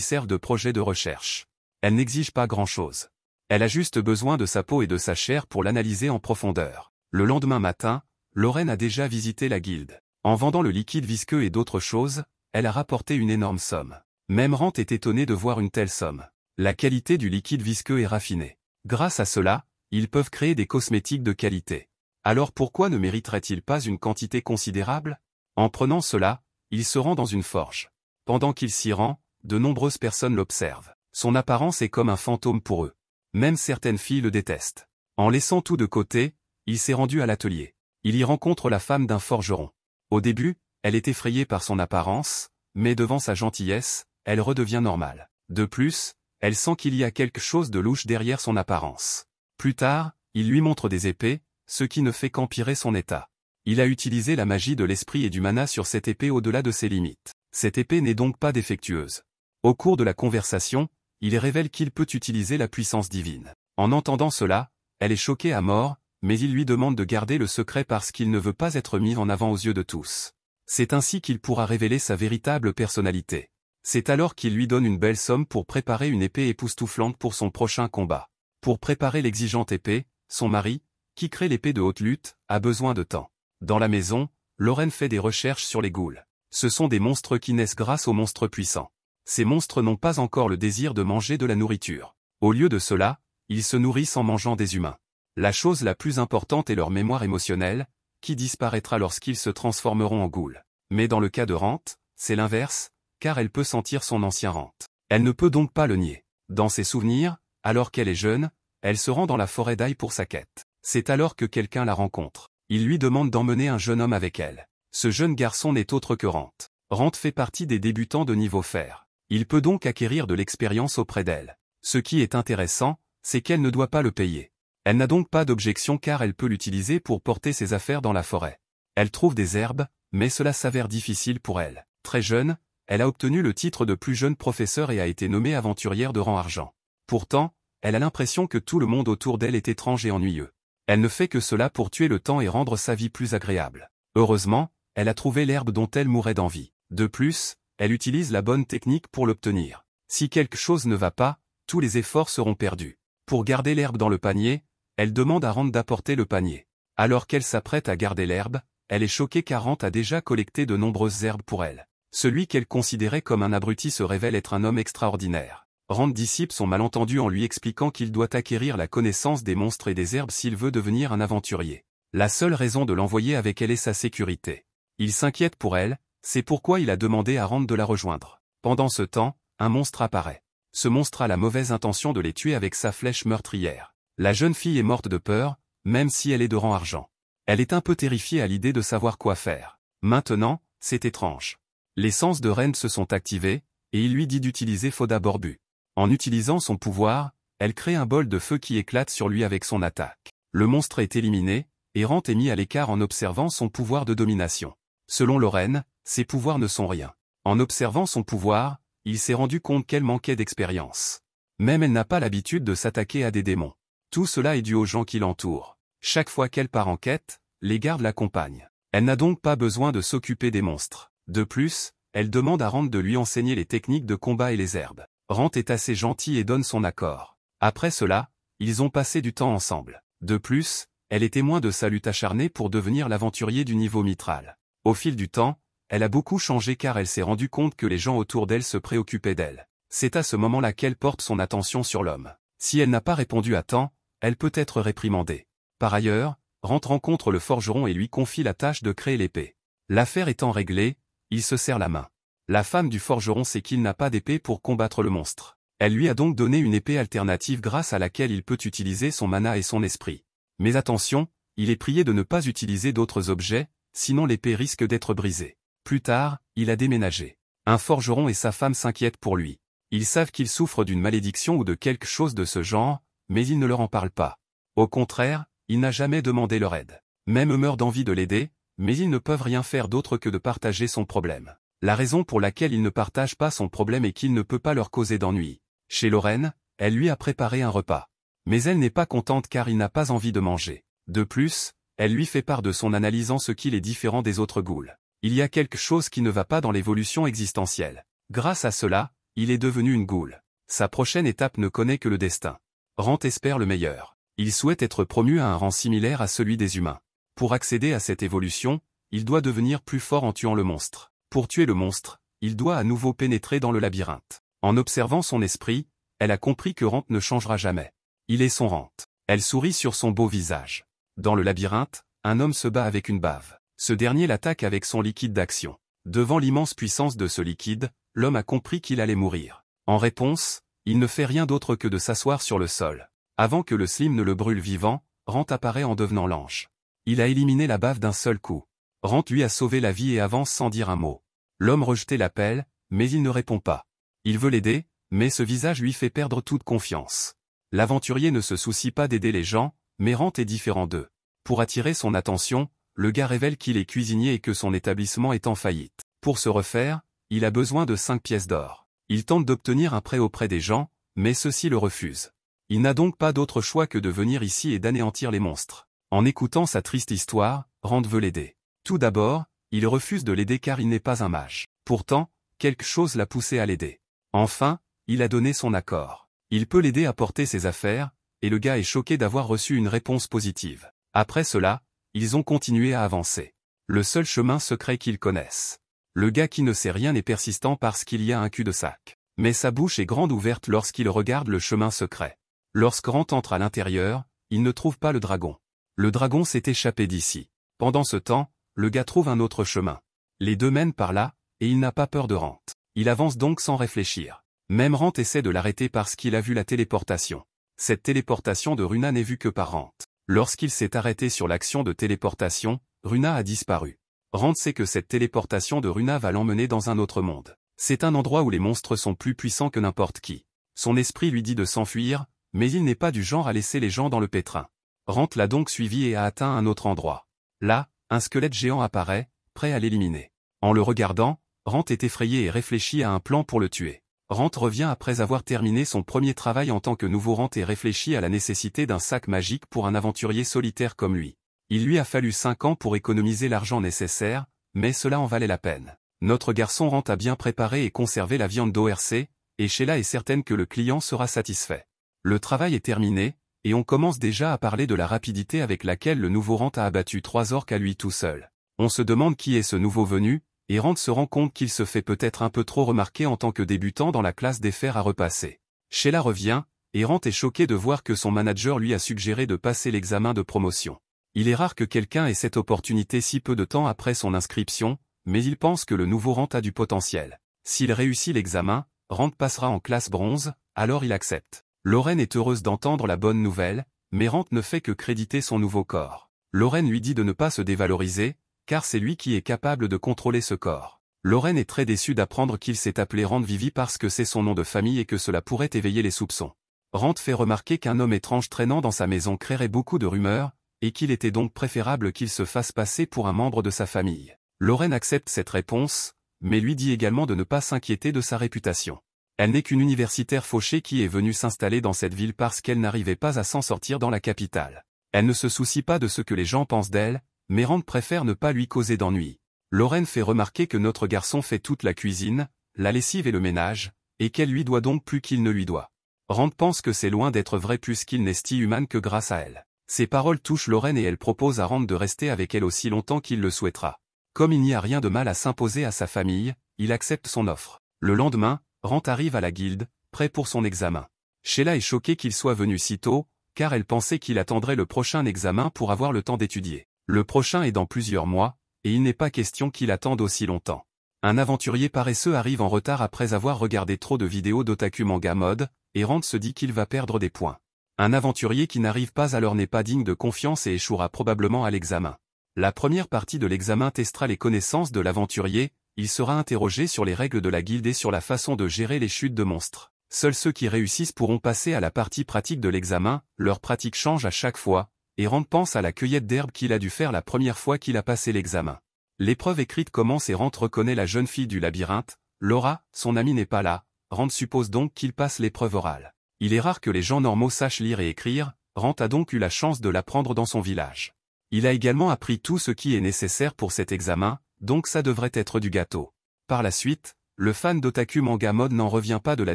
serve de projet de recherche. Elle n'exige pas grand-chose. Elle a juste besoin de sa peau et de sa chair pour l'analyser en profondeur. Le lendemain matin, Lorraine a déjà visité la guilde. En vendant le liquide visqueux et d'autres choses, elle a rapporté une énorme somme. Même Rand est étonné de voir une telle somme. La qualité du liquide visqueux est raffinée. Grâce à cela, ils peuvent créer des cosmétiques de qualité. Alors pourquoi ne mériterait-il pas une quantité considérable? En prenant cela, il se rend dans une forge. Pendant qu'il s'y rend, de nombreuses personnes l'observent. Son apparence est comme un fantôme pour eux. Même certaines filles le détestent. En laissant tout de côté, il s'est rendu à l'atelier. Il y rencontre la femme d'un forgeron. Au début, elle est effrayée par son apparence, mais devant sa gentillesse, elle redevient normale. De plus, elle sent qu'il y a quelque chose de louche derrière son apparence. Plus tard, il lui montre des épées, ce qui ne fait qu'empirer son état. Il a utilisé la magie de l'esprit et du mana sur cette épée au-delà de ses limites. Cette épée n'est donc pas défectueuse. Au cours de la conversation, il révèle qu'il peut utiliser la puissance divine. En entendant cela, elle est choquée à mort, mais il lui demande de garder le secret parce qu'il ne veut pas être mis en avant aux yeux de tous. C'est ainsi qu'il pourra révéler sa véritable personnalité. C'est alors qu'il lui donne une belle somme pour préparer une épée époustouflante pour son prochain combat. Pour préparer l'exigeante épée, son mari, qui crée l'épée de haute lutte, a besoin de temps. Dans la maison, Lorraine fait des recherches sur les ghouls. Ce sont des monstres qui naissent grâce aux monstres puissants. Ces monstres n'ont pas encore le désir de manger de la nourriture. Au lieu de cela, ils se nourrissent en mangeant des humains. La chose la plus importante est leur mémoire émotionnelle, qui disparaîtra lorsqu'ils se transformeront en ghouls. Mais dans le cas de Rant, c'est l'inverse, car elle peut sentir son ancien Rant. Elle ne peut donc pas le nier. Dans ses souvenirs, alors qu'elle est jeune, elle se rend dans la forêt d'Aï pour sa quête. C'est alors que quelqu'un la rencontre. Il lui demande d'emmener un jeune homme avec elle. Ce jeune garçon n'est autre que Rant. Rant fait partie des débutants de niveau fer. Il peut donc acquérir de l'expérience auprès d'elle. Ce qui est intéressant, c'est qu'elle ne doit pas le payer. Elle n'a donc pas d'objection car elle peut l'utiliser pour porter ses affaires dans la forêt. Elle trouve des herbes, mais cela s'avère difficile pour elle. Très jeune, elle a obtenu le titre de plus jeune professeur et a été nommée aventurière de rang argent. Pourtant, elle a l'impression que tout le monde autour d'elle est étrange et ennuyeux. Elle ne fait que cela pour tuer le temps et rendre sa vie plus agréable. Heureusement, elle a trouvé l'herbe dont elle mourait d'envie. De plus, elle utilise la bonne technique pour l'obtenir. Si quelque chose ne va pas, tous les efforts seront perdus. Pour garder l'herbe dans le panier, elle demande à Rand d'apporter le panier. Alors qu'elle s'apprête à garder l'herbe, elle est choquée car Rand a déjà collecté de nombreuses herbes pour elle. Celui qu'elle considérait comme un abruti se révèle être un homme extraordinaire. Rand dissipe son malentendu en lui expliquant qu'il doit acquérir la connaissance des monstres et des herbes s'il veut devenir un aventurier. La seule raison de l'envoyer avec elle est sa sécurité. Il s'inquiète pour elle, c'est pourquoi il a demandé à Rand de la rejoindre. Pendant ce temps, un monstre apparaît. Ce monstre a la mauvaise intention de les tuer avec sa flèche meurtrière. La jeune fille est morte de peur, même si elle est de rang argent. Elle est un peu terrifiée à l'idée de savoir quoi faire. Maintenant, c'est étrange. Les sens de Rand se sont activés, et il lui dit d'utiliser Foda Borbu. En utilisant son pouvoir, elle crée un bol de feu qui éclate sur lui avec son attaque. Le monstre est éliminé, et Rand est mis à l'écart en observant son pouvoir de domination. Selon Lorraine, ses pouvoirs ne sont rien. En observant son pouvoir, il s'est rendu compte qu'elle manquait d'expérience. Même elle n'a pas l'habitude de s'attaquer à des démons. Tout cela est dû aux gens qui l'entourent. Chaque fois qu'elle part en quête, les gardes l'accompagnent. Elle n'a donc pas besoin de s'occuper des monstres. De plus, elle demande à Rand de lui enseigner les techniques de combat et les herbes. Rand est assez gentil et donne son accord. Après cela, ils ont passé du temps ensemble. De plus, elle est témoin de sa lutte acharnée pour devenir l'aventurier du niveau mitral. Au fil du temps, elle a beaucoup changé car elle s'est rendue compte que les gens autour d'elle se préoccupaient d'elle. C'est à ce moment-là qu'elle porte son attention sur l'homme. Si elle n'a pas répondu à temps, elle peut être réprimandée. Par ailleurs, Rand rencontre le forgeron et lui confie la tâche de créer l'épée. L'affaire étant réglée, il se serre la main. La femme du forgeron sait qu'il n'a pas d'épée pour combattre le monstre. Elle lui a donc donné une épée alternative grâce à laquelle il peut utiliser son mana et son esprit. Mais attention, il est prié de ne pas utiliser d'autres objets, sinon l'épée risque d'être brisée. Plus tard, il a déménagé. Un forgeron et sa femme s'inquiètent pour lui. Ils savent qu'il souffre d'une malédiction ou de quelque chose de ce genre, mais il ne leur en parle pas. Au contraire, il n'a jamais demandé leur aide. Même eux meurent d'envie de l'aider, mais ils ne peuvent rien faire d'autre que de partager son problème. La raison pour laquelle il ne partage pas son problème est qu'il ne peut pas leur causer d'ennui. Chez Lorraine, elle lui a préparé un repas. Mais elle n'est pas contente car il n'a pas envie de manger. De plus, elle lui fait part de son analysant ce qu'il est différent des autres ghouls. Il y a quelque chose qui ne va pas dans l'évolution existentielle. Grâce à cela, il est devenu une goule. Sa prochaine étape ne connaît que le destin. Rand espère le meilleur. Il souhaite être promu à un rang similaire à celui des humains. Pour accéder à cette évolution, il doit devenir plus fort en tuant le monstre. Pour tuer le monstre, il doit à nouveau pénétrer dans le labyrinthe. En observant son esprit, elle a compris que Rand ne changera jamais. Il est son Rand. Elle sourit sur son beau visage. Dans le labyrinthe, un homme se bat avec une bave. Ce dernier l'attaque avec son liquide d'action. Devant l'immense puissance de ce liquide, l'homme a compris qu'il allait mourir. En réponse, il ne fait rien d'autre que de s'asseoir sur le sol. Avant que le slime ne le brûle vivant, Rand apparaît en devenant l'ange. Il a éliminé la bave d'un seul coup. Rand lui a sauvé la vie et avance sans dire un mot. L'homme rejetait l'appel, mais il ne répond pas. Il veut l'aider, mais ce visage lui fait perdre toute confiance. L'aventurier ne se soucie pas d'aider les gens, mais Rand est différent d'eux. Pour attirer son attention, le gars révèle qu'il est cuisinier et que son établissement est en faillite. Pour se refaire, il a besoin de 5 pièces d'or. Il tente d'obtenir un prêt auprès des gens, mais ceux-ci le refusent. Il n'a donc pas d'autre choix que de venir ici et d'anéantir les monstres. En écoutant sa triste histoire, Rand veut l'aider. Tout d'abord, il refuse de l'aider car il n'est pas un mage. Pourtant, quelque chose l'a poussé à l'aider. Enfin, il a donné son accord. Il peut l'aider à porter ses affaires, et le gars est choqué d'avoir reçu une réponse positive. Après cela, ils ont continué à avancer. Le seul chemin secret qu'ils connaissent. Le gars qui ne sait rien est persistant parce qu'il y a un cul-de-sac. Mais sa bouche est grande ouverte lorsqu'il regarde le chemin secret. Lorsque Rand entre à l'intérieur, il ne trouve pas le dragon. Le dragon s'est échappé d'ici. Pendant ce temps, le gars trouve un autre chemin. Les deux mènent par là, et il n'a pas peur de Rand. Il avance donc sans réfléchir. Même Rand essaie de l'arrêter parce qu'il a vu la téléportation. Cette téléportation de Runa n'est vue que par Rand. Lorsqu'il s'est arrêté sur l'action de téléportation, Runa a disparu. Rand sait que cette téléportation de Runa va l'emmener dans un autre monde. C'est un endroit où les monstres sont plus puissants que n'importe qui. Son esprit lui dit de s'enfuir, mais il n'est pas du genre à laisser les gens dans le pétrin. Rand l'a donc suivi et a atteint un autre endroit. Là, un squelette géant apparaît, prêt à l'éliminer. En le regardant, Rand est effrayé et réfléchit à un plan pour le tuer. Rand revient après avoir terminé son premier travail en tant que nouveau Rand et réfléchit à la nécessité d'un sac magique pour un aventurier solitaire comme lui. Il lui a fallu 5 ans pour économiser l'argent nécessaire, mais cela en valait la peine. Notre garçon Rand a bien préparé et conservé la viande d'ORC, et Sheila est certaine que le client sera satisfait. Le travail est terminé, et on commence déjà à parler de la rapidité avec laquelle le nouveau Rand a abattu 3 orques à lui tout seul. On se demande qui est ce nouveau venu, et Rand se rend compte qu'il se fait peut-être un peu trop remarquer en tant que débutant dans la classe des fers à repasser. Sheila revient, et Rand est choqué de voir que son manager lui a suggéré de passer l'examen de promotion. Il est rare que quelqu'un ait cette opportunité si peu de temps après son inscription, mais il pense que le nouveau Rand a du potentiel. S'il réussit l'examen, Rand passera en classe bronze, alors il accepte. Lorraine est heureuse d'entendre la bonne nouvelle, mais Rand ne fait que créditer son nouveau corps. Lorraine lui dit de ne pas se dévaloriser, car c'est lui qui est capable de contrôler ce corps. Lorraine est très déçue d'apprendre qu'il s'est appelé Rand Vivi parce que c'est son nom de famille et que cela pourrait éveiller les soupçons. Rand fait remarquer qu'un homme étrange traînant dans sa maison créerait beaucoup de rumeurs, et qu'il était donc préférable qu'il se fasse passer pour un membre de sa famille. Lorraine accepte cette réponse, mais lui dit également de ne pas s'inquiéter de sa réputation. Elle n'est qu'une universitaire fauchée qui est venue s'installer dans cette ville parce qu'elle n'arrivait pas à s'en sortir dans la capitale. Elle ne se soucie pas de ce que les gens pensent d'elle, mais Rand préfère ne pas lui causer d'ennui. Lorraine fait remarquer que notre garçon fait toute la cuisine, la lessive et le ménage, et qu'elle lui doit donc plus qu'il ne lui doit. Rand pense que c'est loin d'être vrai puisqu'il n'est si humain que grâce à elle. Ces paroles touchent Lorraine et elle propose à Rand de rester avec elle aussi longtemps qu'il le souhaitera. Comme il n'y a rien de mal à s'imposer à sa famille, il accepte son offre. Le lendemain, Rand arrive à la guilde, prêt pour son examen. Sheila est choquée qu'il soit venu si tôt, car elle pensait qu'il attendrait le prochain examen pour avoir le temps d'étudier. Le prochain est dans plusieurs mois, et il n'est pas question qu'il attende aussi longtemps. Un aventurier paresseux arrive en retard après avoir regardé trop de vidéos d'otaku manga mode, et Rand se dit qu'il va perdre des points. Un aventurier qui n'arrive pas à l'heure n'est pas digne de confiance et échouera probablement à l'examen. La première partie de l'examen testera les connaissances de l'aventurier, il sera interrogé sur les règles de la guilde et sur la façon de gérer les chutes de monstres. Seuls ceux qui réussissent pourront passer à la partie pratique de l'examen, leur pratique change à chaque fois, et Rand pense à la cueillette d'herbe qu'il a dû faire la première fois qu'il a passé l'examen. L'épreuve écrite commence et Rand reconnaît la jeune fille du labyrinthe, Laura, son amie n'est pas là, Rand suppose donc qu'il passe l'épreuve orale. Il est rare que les gens normaux sachent lire et écrire, Rand a donc eu la chance de l'apprendre dans son village. Il a également appris tout ce qui est nécessaire pour cet examen, donc ça devrait être du gâteau. Par la suite, Le fan d'Otaku Manga Mode n'en revient pas de la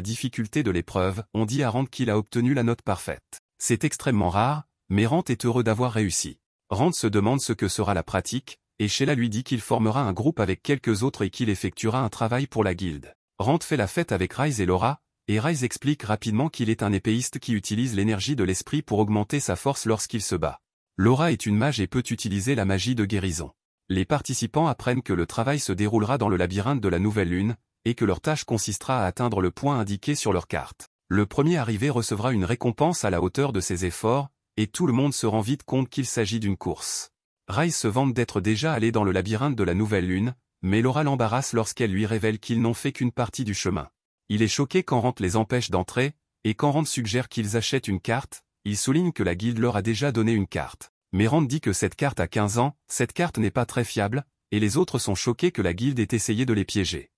difficulté de l'épreuve, on dit à Rand qu'il a obtenu la note parfaite. C'est extrêmement rare, mais Rand est heureux d'avoir réussi. Rand se demande ce que sera la pratique, et Sheila lui dit qu'il formera un groupe avec quelques autres et qu'il effectuera un travail pour la guilde. Rand fait la fête avec Rise et Laura, et Rise explique rapidement qu'il est un épéiste qui utilise l'énergie de l'esprit pour augmenter sa force lorsqu'il se bat. Laura est une mage et peut utiliser la magie de guérison. Les participants apprennent que le travail se déroulera dans le labyrinthe de la Nouvelle Lune, et que leur tâche consistera à atteindre le point indiqué sur leur carte. Le premier arrivé recevra une récompense à la hauteur de ses efforts, et tout le monde se rend vite compte qu'il s'agit d'une course. Rise se vante d'être déjà allé dans le labyrinthe de la Nouvelle Lune, mais Laura l'embarrasse lorsqu'elle lui révèle qu'ils n'ont fait qu'une partie du chemin. Il est choqué quand Rand les empêche d'entrer, et quand Rand suggère qu'ils achètent une carte, il souligne que la guilde leur a déjà donné une carte. Mais Rand dit que cette carte a 15 ans, cette carte n'est pas très fiable, et les autres sont choqués que la guilde ait essayé de les piéger.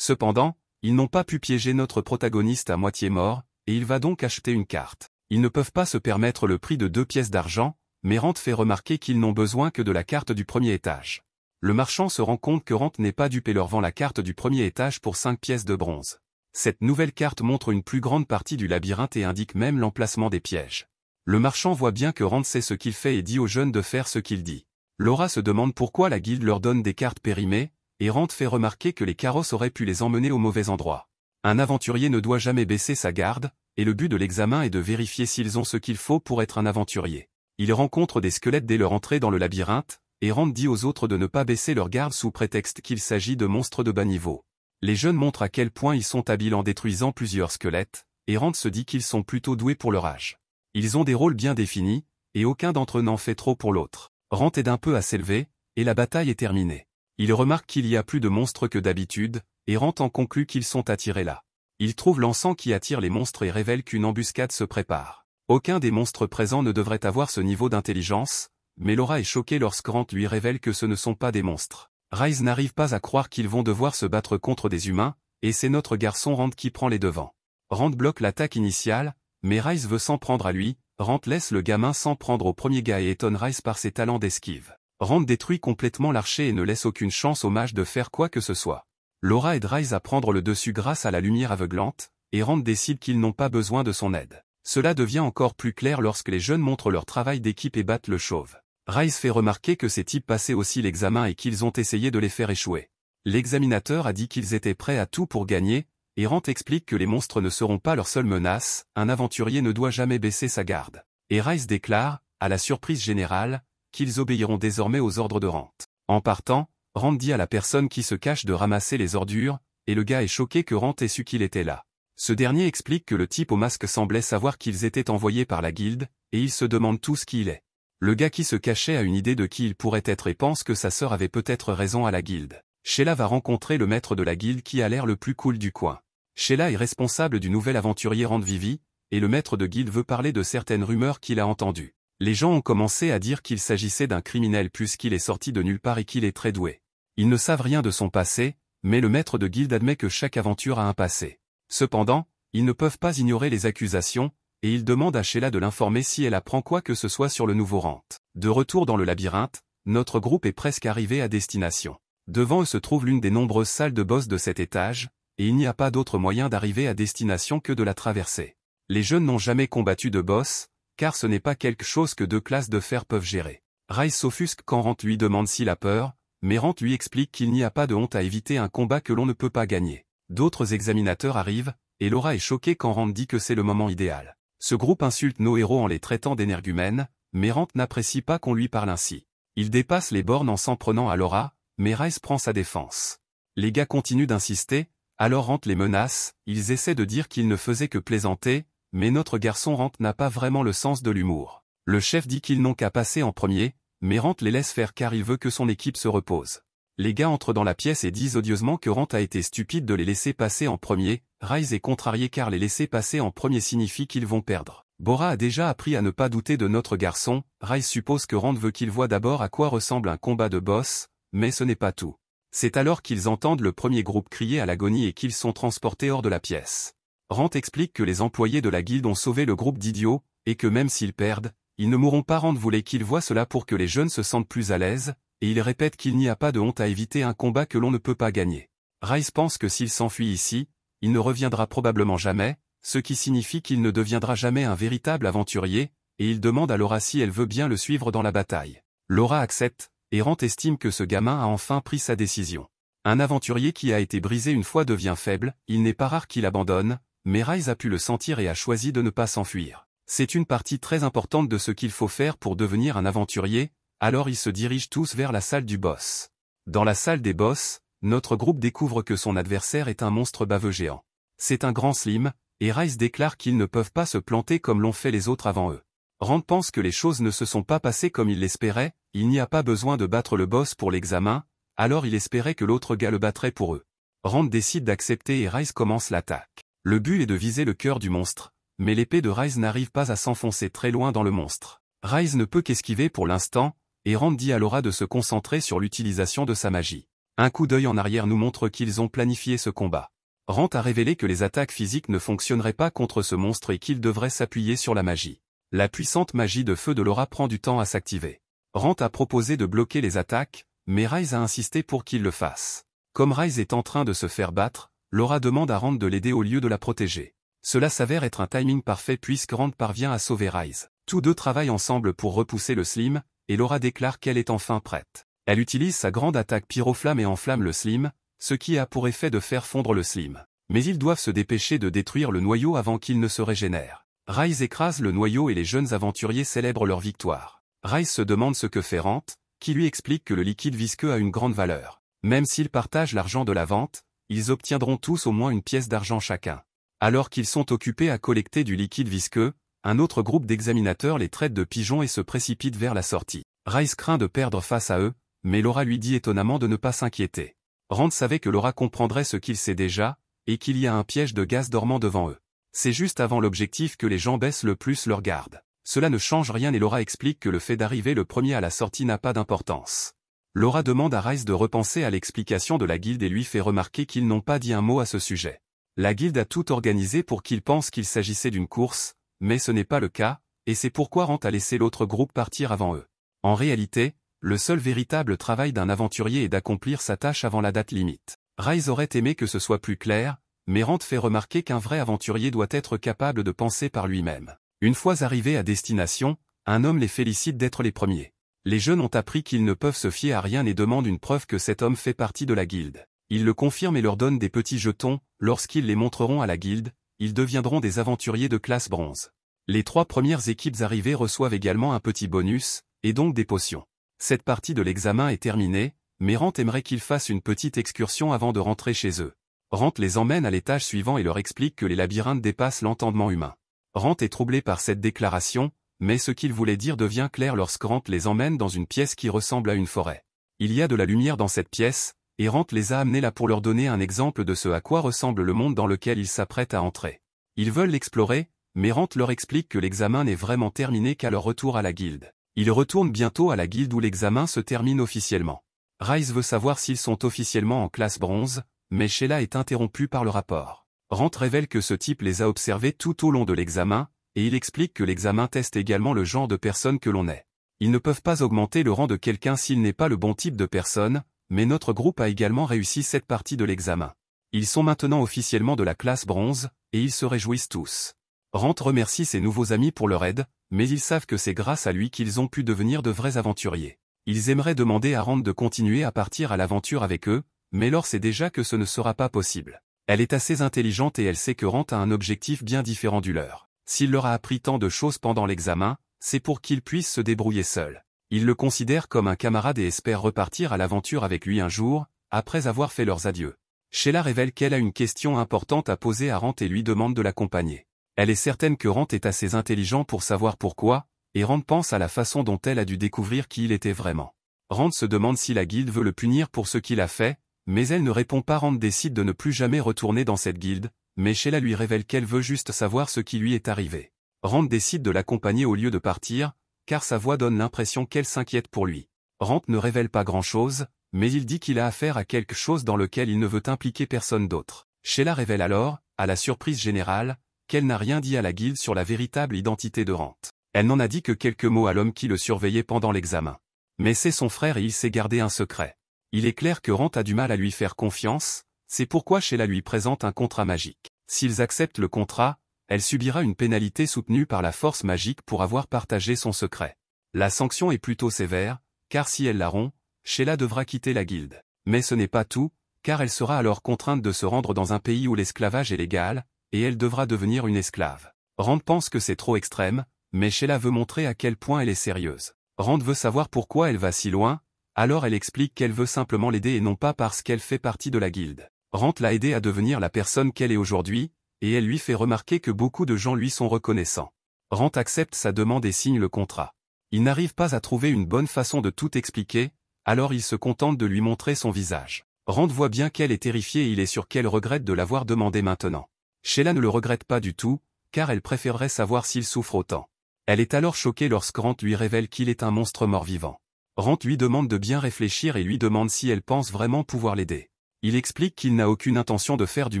Cependant, ils n'ont pas pu piéger notre protagoniste à moitié mort, et il va donc acheter une carte. Ils ne peuvent pas se permettre le prix de 2 pièces d'argent, mais Rand fait remarquer qu'ils n'ont besoin que de la carte du premier étage. Le marchand se rend compte que Rand n'est pas dupe et leur vend la carte du premier étage pour 5 pièces de bronze. Cette nouvelle carte montre une plus grande partie du labyrinthe et indique même l'emplacement des pièges. Le marchand voit bien que Rand sait ce qu'il fait et dit aux jeunes de faire ce qu'il dit. Laura se demande pourquoi la guilde leur donne des cartes périmées, et Rand fait remarquer que les carrosses auraient pu les emmener au mauvais endroit. Un aventurier ne doit jamais baisser sa garde, et le but de l'examen est de vérifier s'ils ont ce qu'il faut pour être un aventurier. Ils rencontrent des squelettes dès leur entrée dans le labyrinthe, et Rand dit aux autres de ne pas baisser leur garde sous prétexte qu'il s'agit de monstres de bas niveau. Les jeunes montrent à quel point ils sont habiles en détruisant plusieurs squelettes, et Rand se dit qu'ils sont plutôt doués pour leur âge. Ils ont des rôles bien définis, et aucun d'entre eux n'en fait trop pour l'autre. Rand aide un peu à s'élever, et la bataille est terminée. Il remarque qu'il y a plus de monstres que d'habitude, et Rand en conclut qu'ils sont attirés là. Il trouve l'encens qui attire les monstres et révèle qu'une embuscade se prépare. Aucun des monstres présents ne devrait avoir ce niveau d'intelligence, mais Laura est choquée lorsque Rand lui révèle que ce ne sont pas des monstres. Rise n'arrive pas à croire qu'ils vont devoir se battre contre des humains, et c'est notre garçon Rand qui prend les devants. Rand bloque l'attaque initiale, mais Rise veut s'en prendre à lui. Rand laisse le gamin s'en prendre au premier gars et étonne Rise par ses talents d'esquive. Rand détruit complètement l'archer et ne laisse aucune chance au mage de faire quoi que ce soit. Laura aide Rise à prendre le dessus grâce à la lumière aveuglante, et Rand décide qu'ils n'ont pas besoin de son aide. Cela devient encore plus clair lorsque les jeunes montrent leur travail d'équipe et battent le chauve. Rise fait remarquer que ces types passaient aussi l'examen et qu'ils ont essayé de les faire échouer. L'examinateur a dit qu'ils étaient prêts à tout pour gagner, et Rand explique que les monstres ne seront pas leur seule menace, un aventurier ne doit jamais baisser sa garde. Et Rise déclare, à la surprise générale, qu'ils obéiront désormais aux ordres de Rand. En partant, Rand dit à la personne qui se cache de ramasser les ordures, et le gars est choqué que Rand ait su qu'il était là. Ce dernier explique que le type au masque semblait savoir qu'ils étaient envoyés par la guilde, et il se demande tout ce qu'il est. Le gars qui se cachait a une idée de qui il pourrait être et pense que sa sœur avait peut-être raison à la guilde. Sheila va rencontrer le maître de la guilde qui a l'air le plus cool du coin. Sheila est responsable du nouvel aventurier Rand Vivi, et le maître de guilde veut parler de certaines rumeurs qu'il a entendues. Les gens ont commencé à dire qu'il s'agissait d'un criminel puisqu'il est sorti de nulle part et qu'il est très doué. Ils ne savent rien de son passé, mais le maître de guilde admet que chaque aventure a un passé. Cependant, ils ne peuvent pas ignorer les accusations, et ils demandent à Sheila de l'informer si elle apprend quoi que ce soit sur le nouveau Rand. De retour dans le labyrinthe, notre groupe est presque arrivé à destination. Devant eux se trouve l'une des nombreuses salles de boss de cet étage, et il n'y a pas d'autre moyen d'arriver à destination que de la traverser. Les jeunes n'ont jamais combattu de boss, car ce n'est pas quelque chose que 2 classes de fer peuvent gérer. Rise s'offusque quand Rand lui demande s'il a peur, mais Rand lui explique qu'il n'y a pas de honte à éviter un combat que l'on ne peut pas gagner. D'autres examinateurs arrivent, et Laura est choquée quand Rand dit que c'est le moment idéal. Ce groupe insulte nos héros en les traitant d'énergumènes, mais Rand n'apprécie pas qu'on lui parle ainsi. Il dépasse les bornes en s'en prenant à Laura, mais Rise prend sa défense. Les gars continuent d'insister, alors Rand les menace, ils essaient de dire qu'ils ne faisaient que plaisanter, mais notre garçon Rand n'a pas vraiment le sens de l'humour. Le chef dit qu'ils n'ont qu'à passer en premier, mais Rand les laisse faire car il veut que son équipe se repose. Les gars entrent dans la pièce et disent odieusement que Rand a été stupide de les laisser passer en premier. Rise est contrarié car les laisser passer en premier signifie qu'ils vont perdre. Bora a déjà appris à ne pas douter de notre garçon. Rise suppose que Rand veut qu'il voie d'abord à quoi ressemble un combat de boss, mais ce n'est pas tout. C'est alors qu'ils entendent le premier groupe crier à l'agonie et qu'ils sont transportés hors de la pièce. Rand explique que les employés de la guilde ont sauvé le groupe d'idiots, et que même s'ils perdent, ils ne mourront pas. Rand voulait qu'ils voient cela pour que les jeunes se sentent plus à l'aise, et il répète qu'il n'y a pas de honte à éviter un combat que l'on ne peut pas gagner. Rice pense que s'il s'enfuit ici, il ne reviendra probablement jamais, ce qui signifie qu'il ne deviendra jamais un véritable aventurier, et il demande à Laura si elle veut bien le suivre dans la bataille. Laura accepte, et Rand estime que ce gamin a enfin pris sa décision. Un aventurier qui a été brisé une fois devient faible, il n'est pas rare qu'il abandonne, mais Rice a pu le sentir et a choisi de ne pas s'enfuir. C'est une partie très importante de ce qu'il faut faire pour devenir un aventurier, alors ils se dirigent tous vers la salle du boss. Dans la salle des boss, notre groupe découvre que son adversaire est un monstre baveux géant. C'est un grand slim, et Rice déclare qu'ils ne peuvent pas se planter comme l'ont fait les autres avant eux. Rand pense que les choses ne se sont pas passées comme il l'espérait, il n'y a pas besoin de battre le boss pour l'examen, alors il espérait que l'autre gars le battrait pour eux. Rand décide d'accepter et Rice commence l'attaque. Le but est de viser le cœur du monstre, mais l'épée de Rice n'arrive pas à s'enfoncer très loin dans le monstre. Rice ne peut qu'esquiver pour l'instant, et Rand dit à Laura de se concentrer sur l'utilisation de sa magie. Un coup d'œil en arrière nous montre qu'ils ont planifié ce combat. Rand a révélé que les attaques physiques ne fonctionneraient pas contre ce monstre et qu'il devrait s'appuyer sur la magie. La puissante magie de feu de Laura prend du temps à s'activer. Rand a proposé de bloquer les attaques, mais Rice a insisté pour qu'il le fasse. Comme Rice est en train de se faire battre, Laura demande à Rand de l'aider au lieu de la protéger. Cela s'avère être un timing parfait puisque Rand parvient à sauver Rice. Tous deux travaillent ensemble pour repousser le slim, et Laura déclare qu'elle est enfin prête. Elle utilise sa grande attaque pyroflamme et enflamme le slim, ce qui a pour effet de faire fondre le slim. Mais ils doivent se dépêcher de détruire le noyau avant qu'il ne se régénère. Rice écrase le noyau et les jeunes aventuriers célèbrent leur victoire. Rice se demande ce que fait Rand, qui lui explique que le liquide visqueux a une grande valeur. Même s'ils partagent l'argent de la vente, ils obtiendront tous au moins une pièce d'argent chacun. Alors qu'ils sont occupés à collecter du liquide visqueux, un autre groupe d'examinateurs les traite de pigeons et se précipite vers la sortie. Rice craint de perdre face à eux, mais Laura lui dit étonnamment de ne pas s'inquiéter. Rand savait que Laura comprendrait ce qu'il sait déjà, et qu'il y a un piège de gaz dormant devant eux. C'est juste avant l'objectif que les gens baissent le plus leur garde. Cela ne change rien et Laura explique que le fait d'arriver le premier à la sortie n'a pas d'importance. Laura demande à Rice de repenser à l'explication de la guilde et lui fait remarquer qu'ils n'ont pas dit un mot à ce sujet. La guilde a tout organisé pour qu'ils pensent qu'il s'agissait d'une course, mais ce n'est pas le cas, et c'est pourquoi Rand a laissé l'autre groupe partir avant eux. En réalité, le seul véritable travail d'un aventurier est d'accomplir sa tâche avant la date limite. Rice aurait aimé que ce soit plus clair, mais Rand fait remarquer qu'un vrai aventurier doit être capable de penser par lui-même. Une fois arrivés à destination, un homme les félicite d'être les premiers. Les jeunes ont appris qu'ils ne peuvent se fier à rien et demandent une preuve que cet homme fait partie de la guilde. Il le confirme et leur donne des petits jetons, lorsqu'ils les montreront à la guilde, ils deviendront des aventuriers de classe bronze. Les 3 premières équipes arrivées reçoivent également un petit bonus, et donc des potions. Cette partie de l'examen est terminée, mais Rand aimerait qu'ils fassent une petite excursion avant de rentrer chez eux. Rand les emmène à l'étage suivant et leur explique que les labyrinthes dépassent l'entendement humain. Rand est troublé par cette déclaration, mais ce qu'il voulait dire devient clair lorsque Rand les emmène dans une pièce qui ressemble à une forêt. Il y a de la lumière dans cette pièce, et Rand les a amenés là pour leur donner un exemple de ce à quoi ressemble le monde dans lequel ils s'apprêtent à entrer. Ils veulent l'explorer, mais Rand leur explique que l'examen n'est vraiment terminé qu'à leur retour à la guilde. Ils retournent bientôt à la guilde où l'examen se termine officiellement. Rice veut savoir s'ils sont officiellement en classe bronze, mais Sheila est interrompue par le rapport. Rand révèle que ce type les a observés tout au long de l'examen, et il explique que l'examen teste également le genre de personne que l'on est. Ils ne peuvent pas augmenter le rang de quelqu'un s'il n'est pas le bon type de personne, mais notre groupe a également réussi cette partie de l'examen. Ils sont maintenant officiellement de la classe bronze, et ils se réjouissent tous. Rand remercie ses nouveaux amis pour leur aide, mais ils savent que c'est grâce à lui qu'ils ont pu devenir de vrais aventuriers. Ils aimeraient demander à Rand de continuer à partir à l'aventure avec eux, mais Laure sait déjà que ce ne sera pas possible. Elle est assez intelligente et elle sait que Rand a un objectif bien différent du leur. S'il leur a appris tant de choses pendant l'examen, c'est pour qu'ils puissent se débrouiller seuls. Il le considère comme un camarade et espère repartir à l'aventure avec lui un jour, après avoir fait leurs adieux. Sheila révèle qu'elle a une question importante à poser à Rand et lui demande de l'accompagner. Elle est certaine que Rand est assez intelligent pour savoir pourquoi, et Rand pense à la façon dont elle a dû découvrir qui il était vraiment. Rand se demande si la guilde veut le punir pour ce qu'il a fait, mais elle ne répond pas. Rand décide de ne plus jamais retourner dans cette guilde, mais Sheila lui révèle qu'elle veut juste savoir ce qui lui est arrivé. Rand décide de l'accompagner au lieu de partir, car sa voix donne l'impression qu'elle s'inquiète pour lui. Rand ne révèle pas grand-chose, mais il dit qu'il a affaire à quelque chose dans lequel il ne veut impliquer personne d'autre. Sheila révèle alors, à la surprise générale, qu'elle n'a rien dit à la guilde sur la véritable identité de Rand. Elle n'en a dit que quelques mots à l'homme qui le surveillait pendant l'examen. Mais c'est son frère et il s'est gardé un secret. Il est clair que Rand a du mal à lui faire confiance, C'est pourquoi Sheila lui présente un contrat magique. S'ils acceptent le contrat, elle subira une pénalité soutenue par la force magique pour avoir partagé son secret. La sanction est plutôt sévère, car si elle la rompt, Sheila devra quitter la guilde. Mais ce n'est pas tout, car elle sera alors contrainte de se rendre dans un pays où l'esclavage est légal, et elle devra devenir une esclave. Rand pense que c'est trop extrême, mais Sheila veut montrer à quel point elle est sérieuse. Rand veut savoir pourquoi elle va si loin, alors elle explique qu'elle veut simplement l'aider et non pas parce qu'elle fait partie de la guilde. Rand l'a aidée à devenir la personne qu'elle est aujourd'hui, et elle lui fait remarquer que beaucoup de gens lui sont reconnaissants. Rand accepte sa demande et signe le contrat. Il n'arrive pas à trouver une bonne façon de tout expliquer, alors il se contente de lui montrer son visage. Rand voit bien qu'elle est terrifiée et il est sûr qu'elle regrette de l'avoir demandé maintenant. Sheila ne le regrette pas du tout, car elle préférerait savoir s'il souffre autant. Elle est alors choquée lorsque Rand lui révèle qu'il est un monstre mort-vivant. Rand lui demande de bien réfléchir et lui demande si elle pense vraiment pouvoir l'aider. Il explique qu'il n'a aucune intention de faire du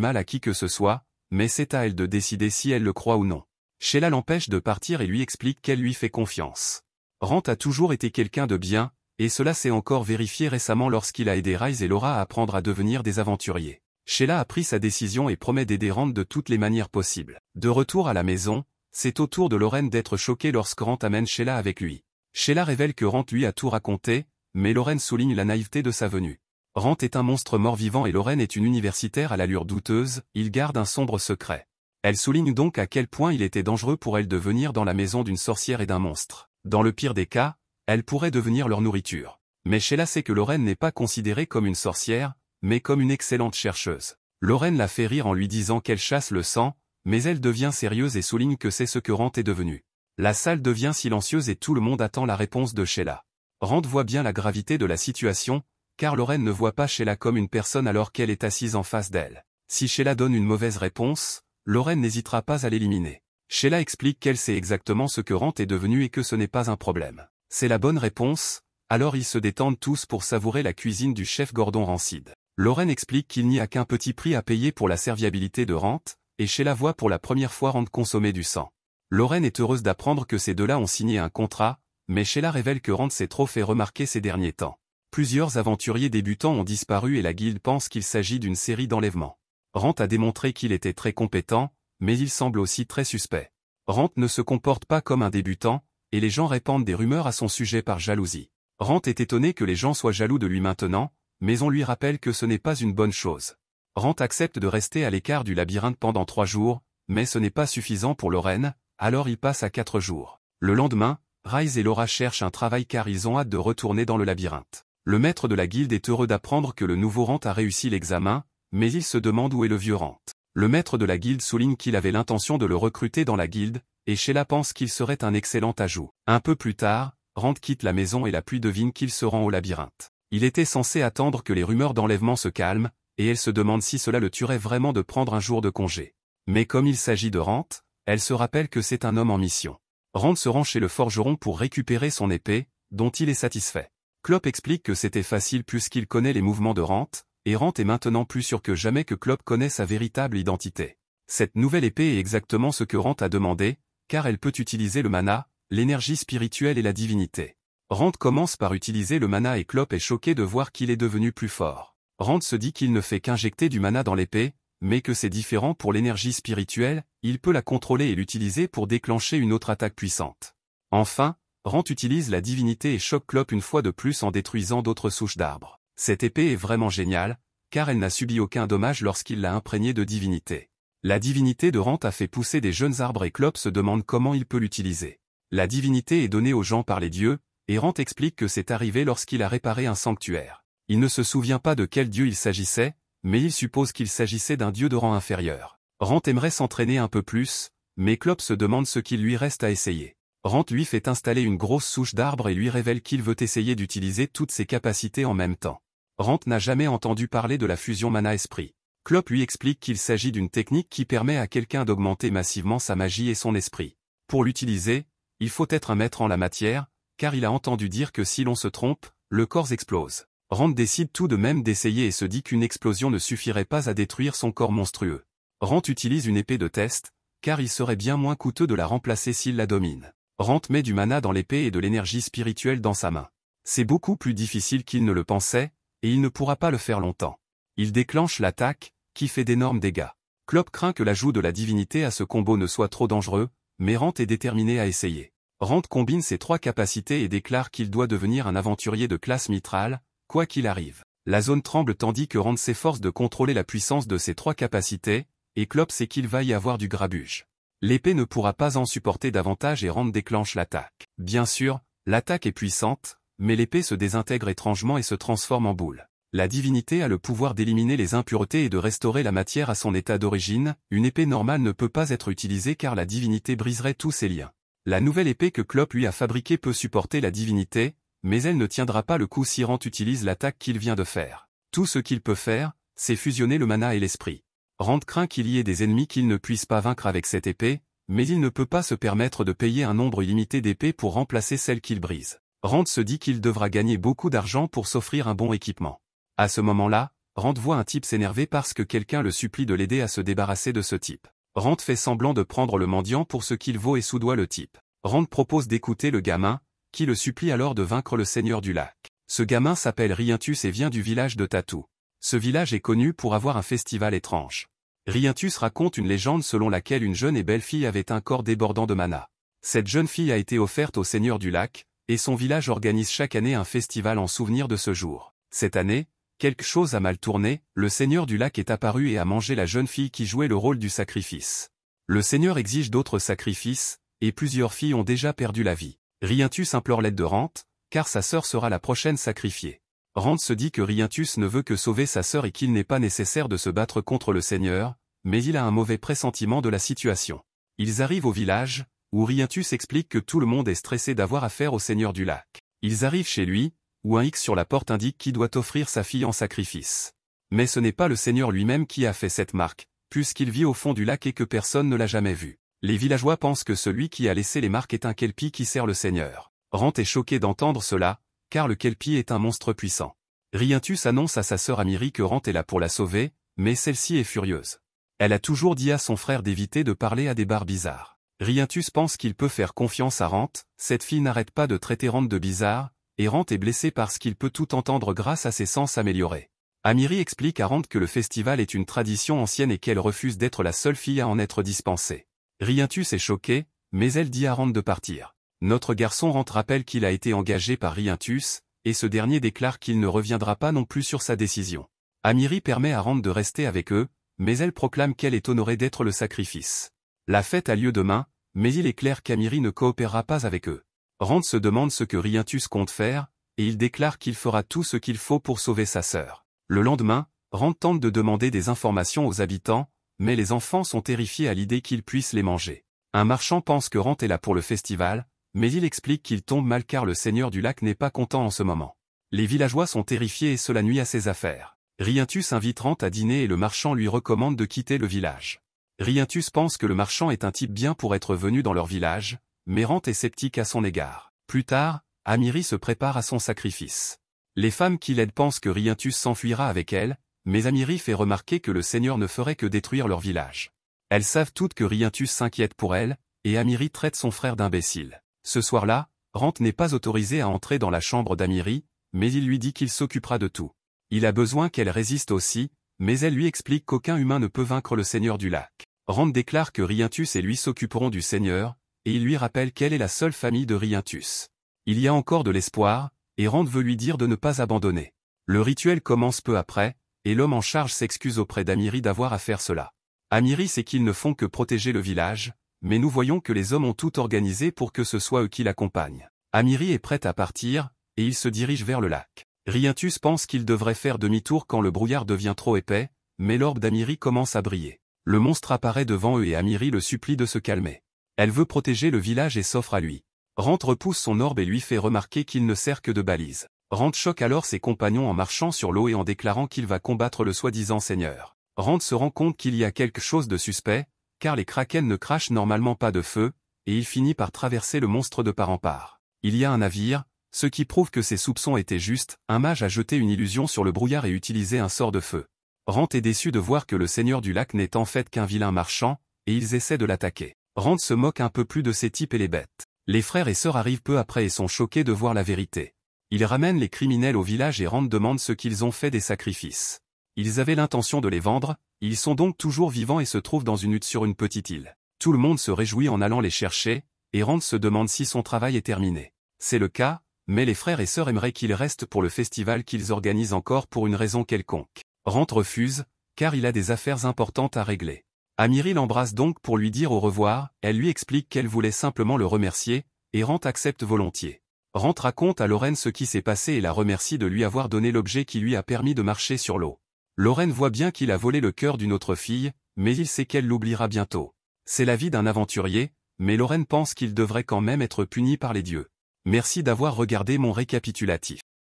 mal à qui que ce soit, mais c'est à elle de décider si elle le croit ou non. Sheila l'empêche de partir et lui explique qu'elle lui fait confiance. Rand a toujours été quelqu'un de bien, et cela s'est encore vérifié récemment lorsqu'il a aidé Ryze et Laura à apprendre à devenir des aventuriers. Sheila a pris sa décision et promet d'aider Rand de toutes les manières possibles. De retour à la maison, c'est au tour de Lorraine d'être choquée lorsque Rand amène Sheila avec lui. Sheila révèle que Rand lui a tout raconté, mais Lorraine souligne la naïveté de sa venue. Rand est un monstre mort-vivant et Lorraine est une universitaire à l'allure douteuse, il garde un sombre secret. Elle souligne donc à quel point il était dangereux pour elle de venir dans la maison d'une sorcière et d'un monstre. Dans le pire des cas, elle pourrait devenir leur nourriture. Mais Sheila sait que Lorraine n'est pas considérée comme une sorcière, mais comme une excellente chercheuse. Lorraine la fait rire en lui disant qu'elle chasse le sang, mais elle devient sérieuse et souligne que c'est ce que Rand est devenu. La salle devient silencieuse et tout le monde attend la réponse de Sheila. Rand voit bien la gravité de la situation, car Lorraine ne voit pas Sheila comme une personne alors qu'elle est assise en face d'elle. Si Sheila donne une mauvaise réponse, Lorraine n'hésitera pas à l'éliminer. Sheila explique qu'elle sait exactement ce que Rand est devenu et que ce n'est pas un problème. C'est la bonne réponse, alors ils se détendent tous pour savourer la cuisine du chef Gordon Rancid. Lorraine explique qu'il n'y a qu'un petit prix à payer pour la serviabilité de Rand, et Sheila voit pour la première fois Rand consommer du sang. Lorraine est heureuse d'apprendre que ces deux-là ont signé un contrat, mais Sheila révèle que Rand s'est trop fait remarquer ces derniers temps. Plusieurs aventuriers débutants ont disparu et la guilde pense qu'il s'agit d'une série d'enlèvements. Rand a démontré qu'il était très compétent, mais il semble aussi très suspect. Rand ne se comporte pas comme un débutant, et les gens répandent des rumeurs à son sujet par jalousie. Rand est étonné que les gens soient jaloux de lui maintenant, mais on lui rappelle que ce n'est pas une bonne chose. Rand accepte de rester à l'écart du labyrinthe pendant 3 jours, mais ce n'est pas suffisant pour Lorraine, alors il passe à 4 jours. Le lendemain, Ryze et Laura cherchent un travail car ils ont hâte de retourner dans le labyrinthe. Le maître de la guilde est heureux d'apprendre que le nouveau Rand a réussi l'examen, mais il se demande où est le vieux Rand. Le maître de la guilde souligne qu'il avait l'intention de le recruter dans la guilde, et Sheila pense qu'il serait un excellent ajout. Un peu plus tard, Rand quitte la maison et la pluie devine qu'il se rend au labyrinthe. Il était censé attendre que les rumeurs d'enlèvement se calment, et elle se demande si cela le tuerait vraiment de prendre un jour de congé. Mais comme il s'agit de Rand, elle se rappelle que c'est un homme en mission. Rand se rend chez le forgeron pour récupérer son épée, dont il est satisfait. Clop explique que c'était facile puisqu'il connaît les mouvements de Rand, et Rand est maintenant plus sûr que jamais que Clop connaît sa véritable identité. Cette nouvelle épée est exactement ce que Rand a demandé, car elle peut utiliser le mana, l'énergie spirituelle et la divinité. Rand commence par utiliser le mana et Clop est choqué de voir qu'il est devenu plus fort. Rand se dit qu'il ne fait qu'injecter du mana dans l'épée, mais que c'est différent pour l'énergie spirituelle, il peut la contrôler et l'utiliser pour déclencher une autre attaque puissante. Enfin, Rand utilise la divinité et choque Clop une fois de plus en détruisant d'autres souches d'arbres. Cette épée est vraiment géniale, car elle n'a subi aucun dommage lorsqu'il l'a imprégnée de divinité. La divinité de Rand a fait pousser des jeunes arbres et Clop se demande comment il peut l'utiliser. La divinité est donnée aux gens par les dieux, et Rand explique que c'est arrivé lorsqu'il a réparé un sanctuaire. Il ne se souvient pas de quel dieu il s'agissait, mais il suppose qu'il s'agissait d'un dieu de rang inférieur. Rand aimerait s'entraîner un peu plus, mais Clop se demande ce qu'il lui reste à essayer. Rand lui fait installer une grosse souche d'arbre et lui révèle qu'il veut essayer d'utiliser toutes ses capacités en même temps. Rand n'a jamais entendu parler de la fusion mana-esprit. Clop lui explique qu'il s'agit d'une technique qui permet à quelqu'un d'augmenter massivement sa magie et son esprit. Pour l'utiliser, il faut être un maître en la matière, car il a entendu dire que si l'on se trompe, le corps explose. Rand décide tout de même d'essayer et se dit qu'une explosion ne suffirait pas à détruire son corps monstrueux. Rand utilise une épée de test, car il serait bien moins coûteux de la remplacer s'il la domine. Rand met du mana dans l'épée et de l'énergie spirituelle dans sa main. C'est beaucoup plus difficile qu'il ne le pensait, et il ne pourra pas le faire longtemps. Il déclenche l'attaque, qui fait d'énormes dégâts. Klopp craint que l'ajout de la divinité à ce combo ne soit trop dangereux, mais Rant est déterminé à essayer. Rant combine ses 3 capacités et déclare qu'il doit devenir un aventurier de classe mithrale, quoi qu'il arrive. La zone tremble tandis que Rant s'efforce de contrôler la puissance de ses 3 capacités, et Klopp sait qu'il va y avoir du grabuge. L'épée ne pourra pas en supporter davantage et Rant déclenche l'attaque. Bien sûr, l'attaque est puissante, mais l'épée se désintègre étrangement et se transforme en boule. La divinité a le pouvoir d'éliminer les impuretés et de restaurer la matière à son état d'origine, une épée normale ne peut pas être utilisée car la divinité briserait tous ses liens. La nouvelle épée que Klopp lui a fabriquée peut supporter la divinité, mais elle ne tiendra pas le coup si Rant utilise l'attaque qu'il vient de faire. Tout ce qu'il peut faire, c'est fusionner le mana et l'esprit. Rant craint qu'il y ait des ennemis qu'il ne puisse pas vaincre avec cette épée, mais il ne peut pas se permettre de payer un nombre illimité d'épées pour remplacer celle qu'il brise. Rant se dit qu'il devra gagner beaucoup d'argent pour s'offrir un bon équipement. À ce moment-là, Rant voit un type s'énerver parce que quelqu'un le supplie de l'aider à se débarrasser de ce type. Rant fait semblant de prendre le mendiant pour ce qu'il vaut et soudoie le type. Rant propose d'écouter le gamin, qui le supplie alors de vaincre le seigneur du lac. Ce gamin s'appelle Rientus et vient du village de Tatou. Ce village est connu pour avoir un festival étrange. Rientus raconte une légende selon laquelle une jeune et belle fille avait un corps débordant de mana. Cette jeune fille a été offerte au seigneur du lac, et son village organise chaque année un festival en souvenir de ce jour. Cette année, quelque chose a mal tourné, le seigneur du lac est apparu et a mangé la jeune fille qui jouait le rôle du sacrifice. Le seigneur exige d'autres sacrifices, et plusieurs filles ont déjà perdu la vie. Rientus implore l'aide de Rant, car sa sœur sera la prochaine sacrifiée. Rant se dit que Rientus ne veut que sauver sa sœur et qu'il n'est pas nécessaire de se battre contre le seigneur, mais il a un mauvais pressentiment de la situation. Ils arrivent au village, où Rientus explique que tout le monde est stressé d'avoir affaire au seigneur du lac. Ils arrivent chez lui, où un X sur la porte indique qu'il doit offrir sa fille en sacrifice. Mais ce n'est pas le seigneur lui-même qui a fait cette marque, puisqu'il vit au fond du lac et que personne ne l'a jamais vu. Les villageois pensent que celui qui a laissé les marques est un kelpie qui sert le seigneur. Rant est choqué d'entendre cela, car le kelpie est un monstre puissant. Rientus annonce à sa sœur Amiri que Rant est là pour la sauver, mais celle-ci est furieuse. Elle a toujours dit à son frère d'éviter de parler à des barres bizarres. Rientus pense qu'il peut faire confiance à Rant, cette fille n'arrête pas de traiter Rant de bizarre, et Rant est blessé parce qu'il peut tout entendre grâce à ses sens améliorés. Amiri explique à Rant que le festival est une tradition ancienne et qu'elle refuse d'être la seule fille à en être dispensée. Rientus est choqué, mais elle dit à Rant de partir. Notre garçon Rant rappelle qu'il a été engagé par Rientus, et ce dernier déclare qu'il ne reviendra pas non plus sur sa décision. Amiri permet à Rant de rester avec eux, mais elle proclame qu'elle est honorée d'être le sacrifice. La fête a lieu demain, mais il est clair qu'Amiri ne coopérera pas avec eux. Rant se demande ce que Rientus compte faire, et il déclare qu'il fera tout ce qu'il faut pour sauver sa sœur. Le lendemain, Rant tente de demander des informations aux habitants, mais les enfants sont terrifiés à l'idée qu'ils puissent les manger. Un marchand pense que Rant est là pour le festival, mais il explique qu'il tombe mal car le seigneur du lac n'est pas content en ce moment. Les villageois sont terrifiés et cela nuit à ses affaires. Rientus invite Rant à dîner et le marchand lui recommande de quitter le village. Rientus pense que le marchand est un type bien pour être venu dans leur village, mais Rant est sceptique à son égard. Plus tard, Amiri se prépare à son sacrifice. Les femmes qui l'aident pensent que Rientus s'enfuira avec elle, mais Amiri fait remarquer que le seigneur ne ferait que détruire leur village. Elles savent toutes que Rientus s'inquiète pour elle, et Amiri traite son frère d'imbécile. Ce soir-là, Rant n'est pas autorisé à entrer dans la chambre d'Amiri, mais il lui dit qu'il s'occupera de tout. Il a besoin qu'elle résiste aussi, mais elle lui explique qu'aucun humain ne peut vaincre le seigneur du lac. Rant déclare que Rientus et lui s'occuperont du seigneur, et il lui rappelle qu'elle est la seule famille de Rientus. Il y a encore de l'espoir, et Rant veut lui dire de ne pas abandonner. Le rituel commence peu après, et l'homme en charge s'excuse auprès d'Amiri d'avoir à faire cela. Amiri sait qu'ils ne font que protéger le village, mais nous voyons que les hommes ont tout organisé pour que ce soit eux qui l'accompagnent. Amiri est prête à partir, et il se dirige vers le lac. Rientus pense qu'il devrait faire demi-tour quand le brouillard devient trop épais, mais l'orbe d'Amiri commence à briller. Le monstre apparaît devant eux et Amiri le supplie de se calmer. Elle veut protéger le village et s'offre à lui. Rant repousse son orbe et lui fait remarquer qu'il ne sert que de balise. Rant choque alors ses compagnons en marchant sur l'eau et en déclarant qu'il va combattre le soi-disant seigneur. Rant se rend compte qu'il y a quelque chose de suspect, car les kraken ne crachent normalement pas de feu, et il finit par traverser le monstre de part en part. Il y a un navire, ce qui prouve que ses soupçons étaient justes, un mage a jeté une illusion sur le brouillard et utilisé un sort de feu. Rant est déçu de voir que le seigneur du lac n'est en fait qu'un vilain marchand, et ils essaient de l'attaquer. Rant se moque un peu plus de ces types et les bêtes. Les frères et sœurs arrivent peu après et sont choqués de voir la vérité. Ils ramènent les criminels au village et Rant demande ce qu'ils ont fait des sacrifices. Ils avaient l'intention de les vendre, ils sont donc toujours vivants et se trouvent dans une hutte sur une petite île. Tout le monde se réjouit en allant les chercher, et Rand se demande si son travail est terminé. C'est le cas, mais les frères et sœurs aimeraient qu'il reste pour le festival qu'ils organisent encore pour une raison quelconque. Rand refuse, car il a des affaires importantes à régler. Amiri l'embrasse donc pour lui dire au revoir, elle lui explique qu'elle voulait simplement le remercier, et Rand accepte volontiers. Rand raconte à Lorraine ce qui s'est passé et la remercie de lui avoir donné l'objet qui lui a permis de marcher sur l'eau. Lorraine voit bien qu'il a volé le cœur d'une autre fille, mais il sait qu'elle l'oubliera bientôt. C'est la vie d'un aventurier, mais Lorraine pense qu'il devrait quand même être puni par les dieux. Merci d'avoir regardé mon récapitulatif.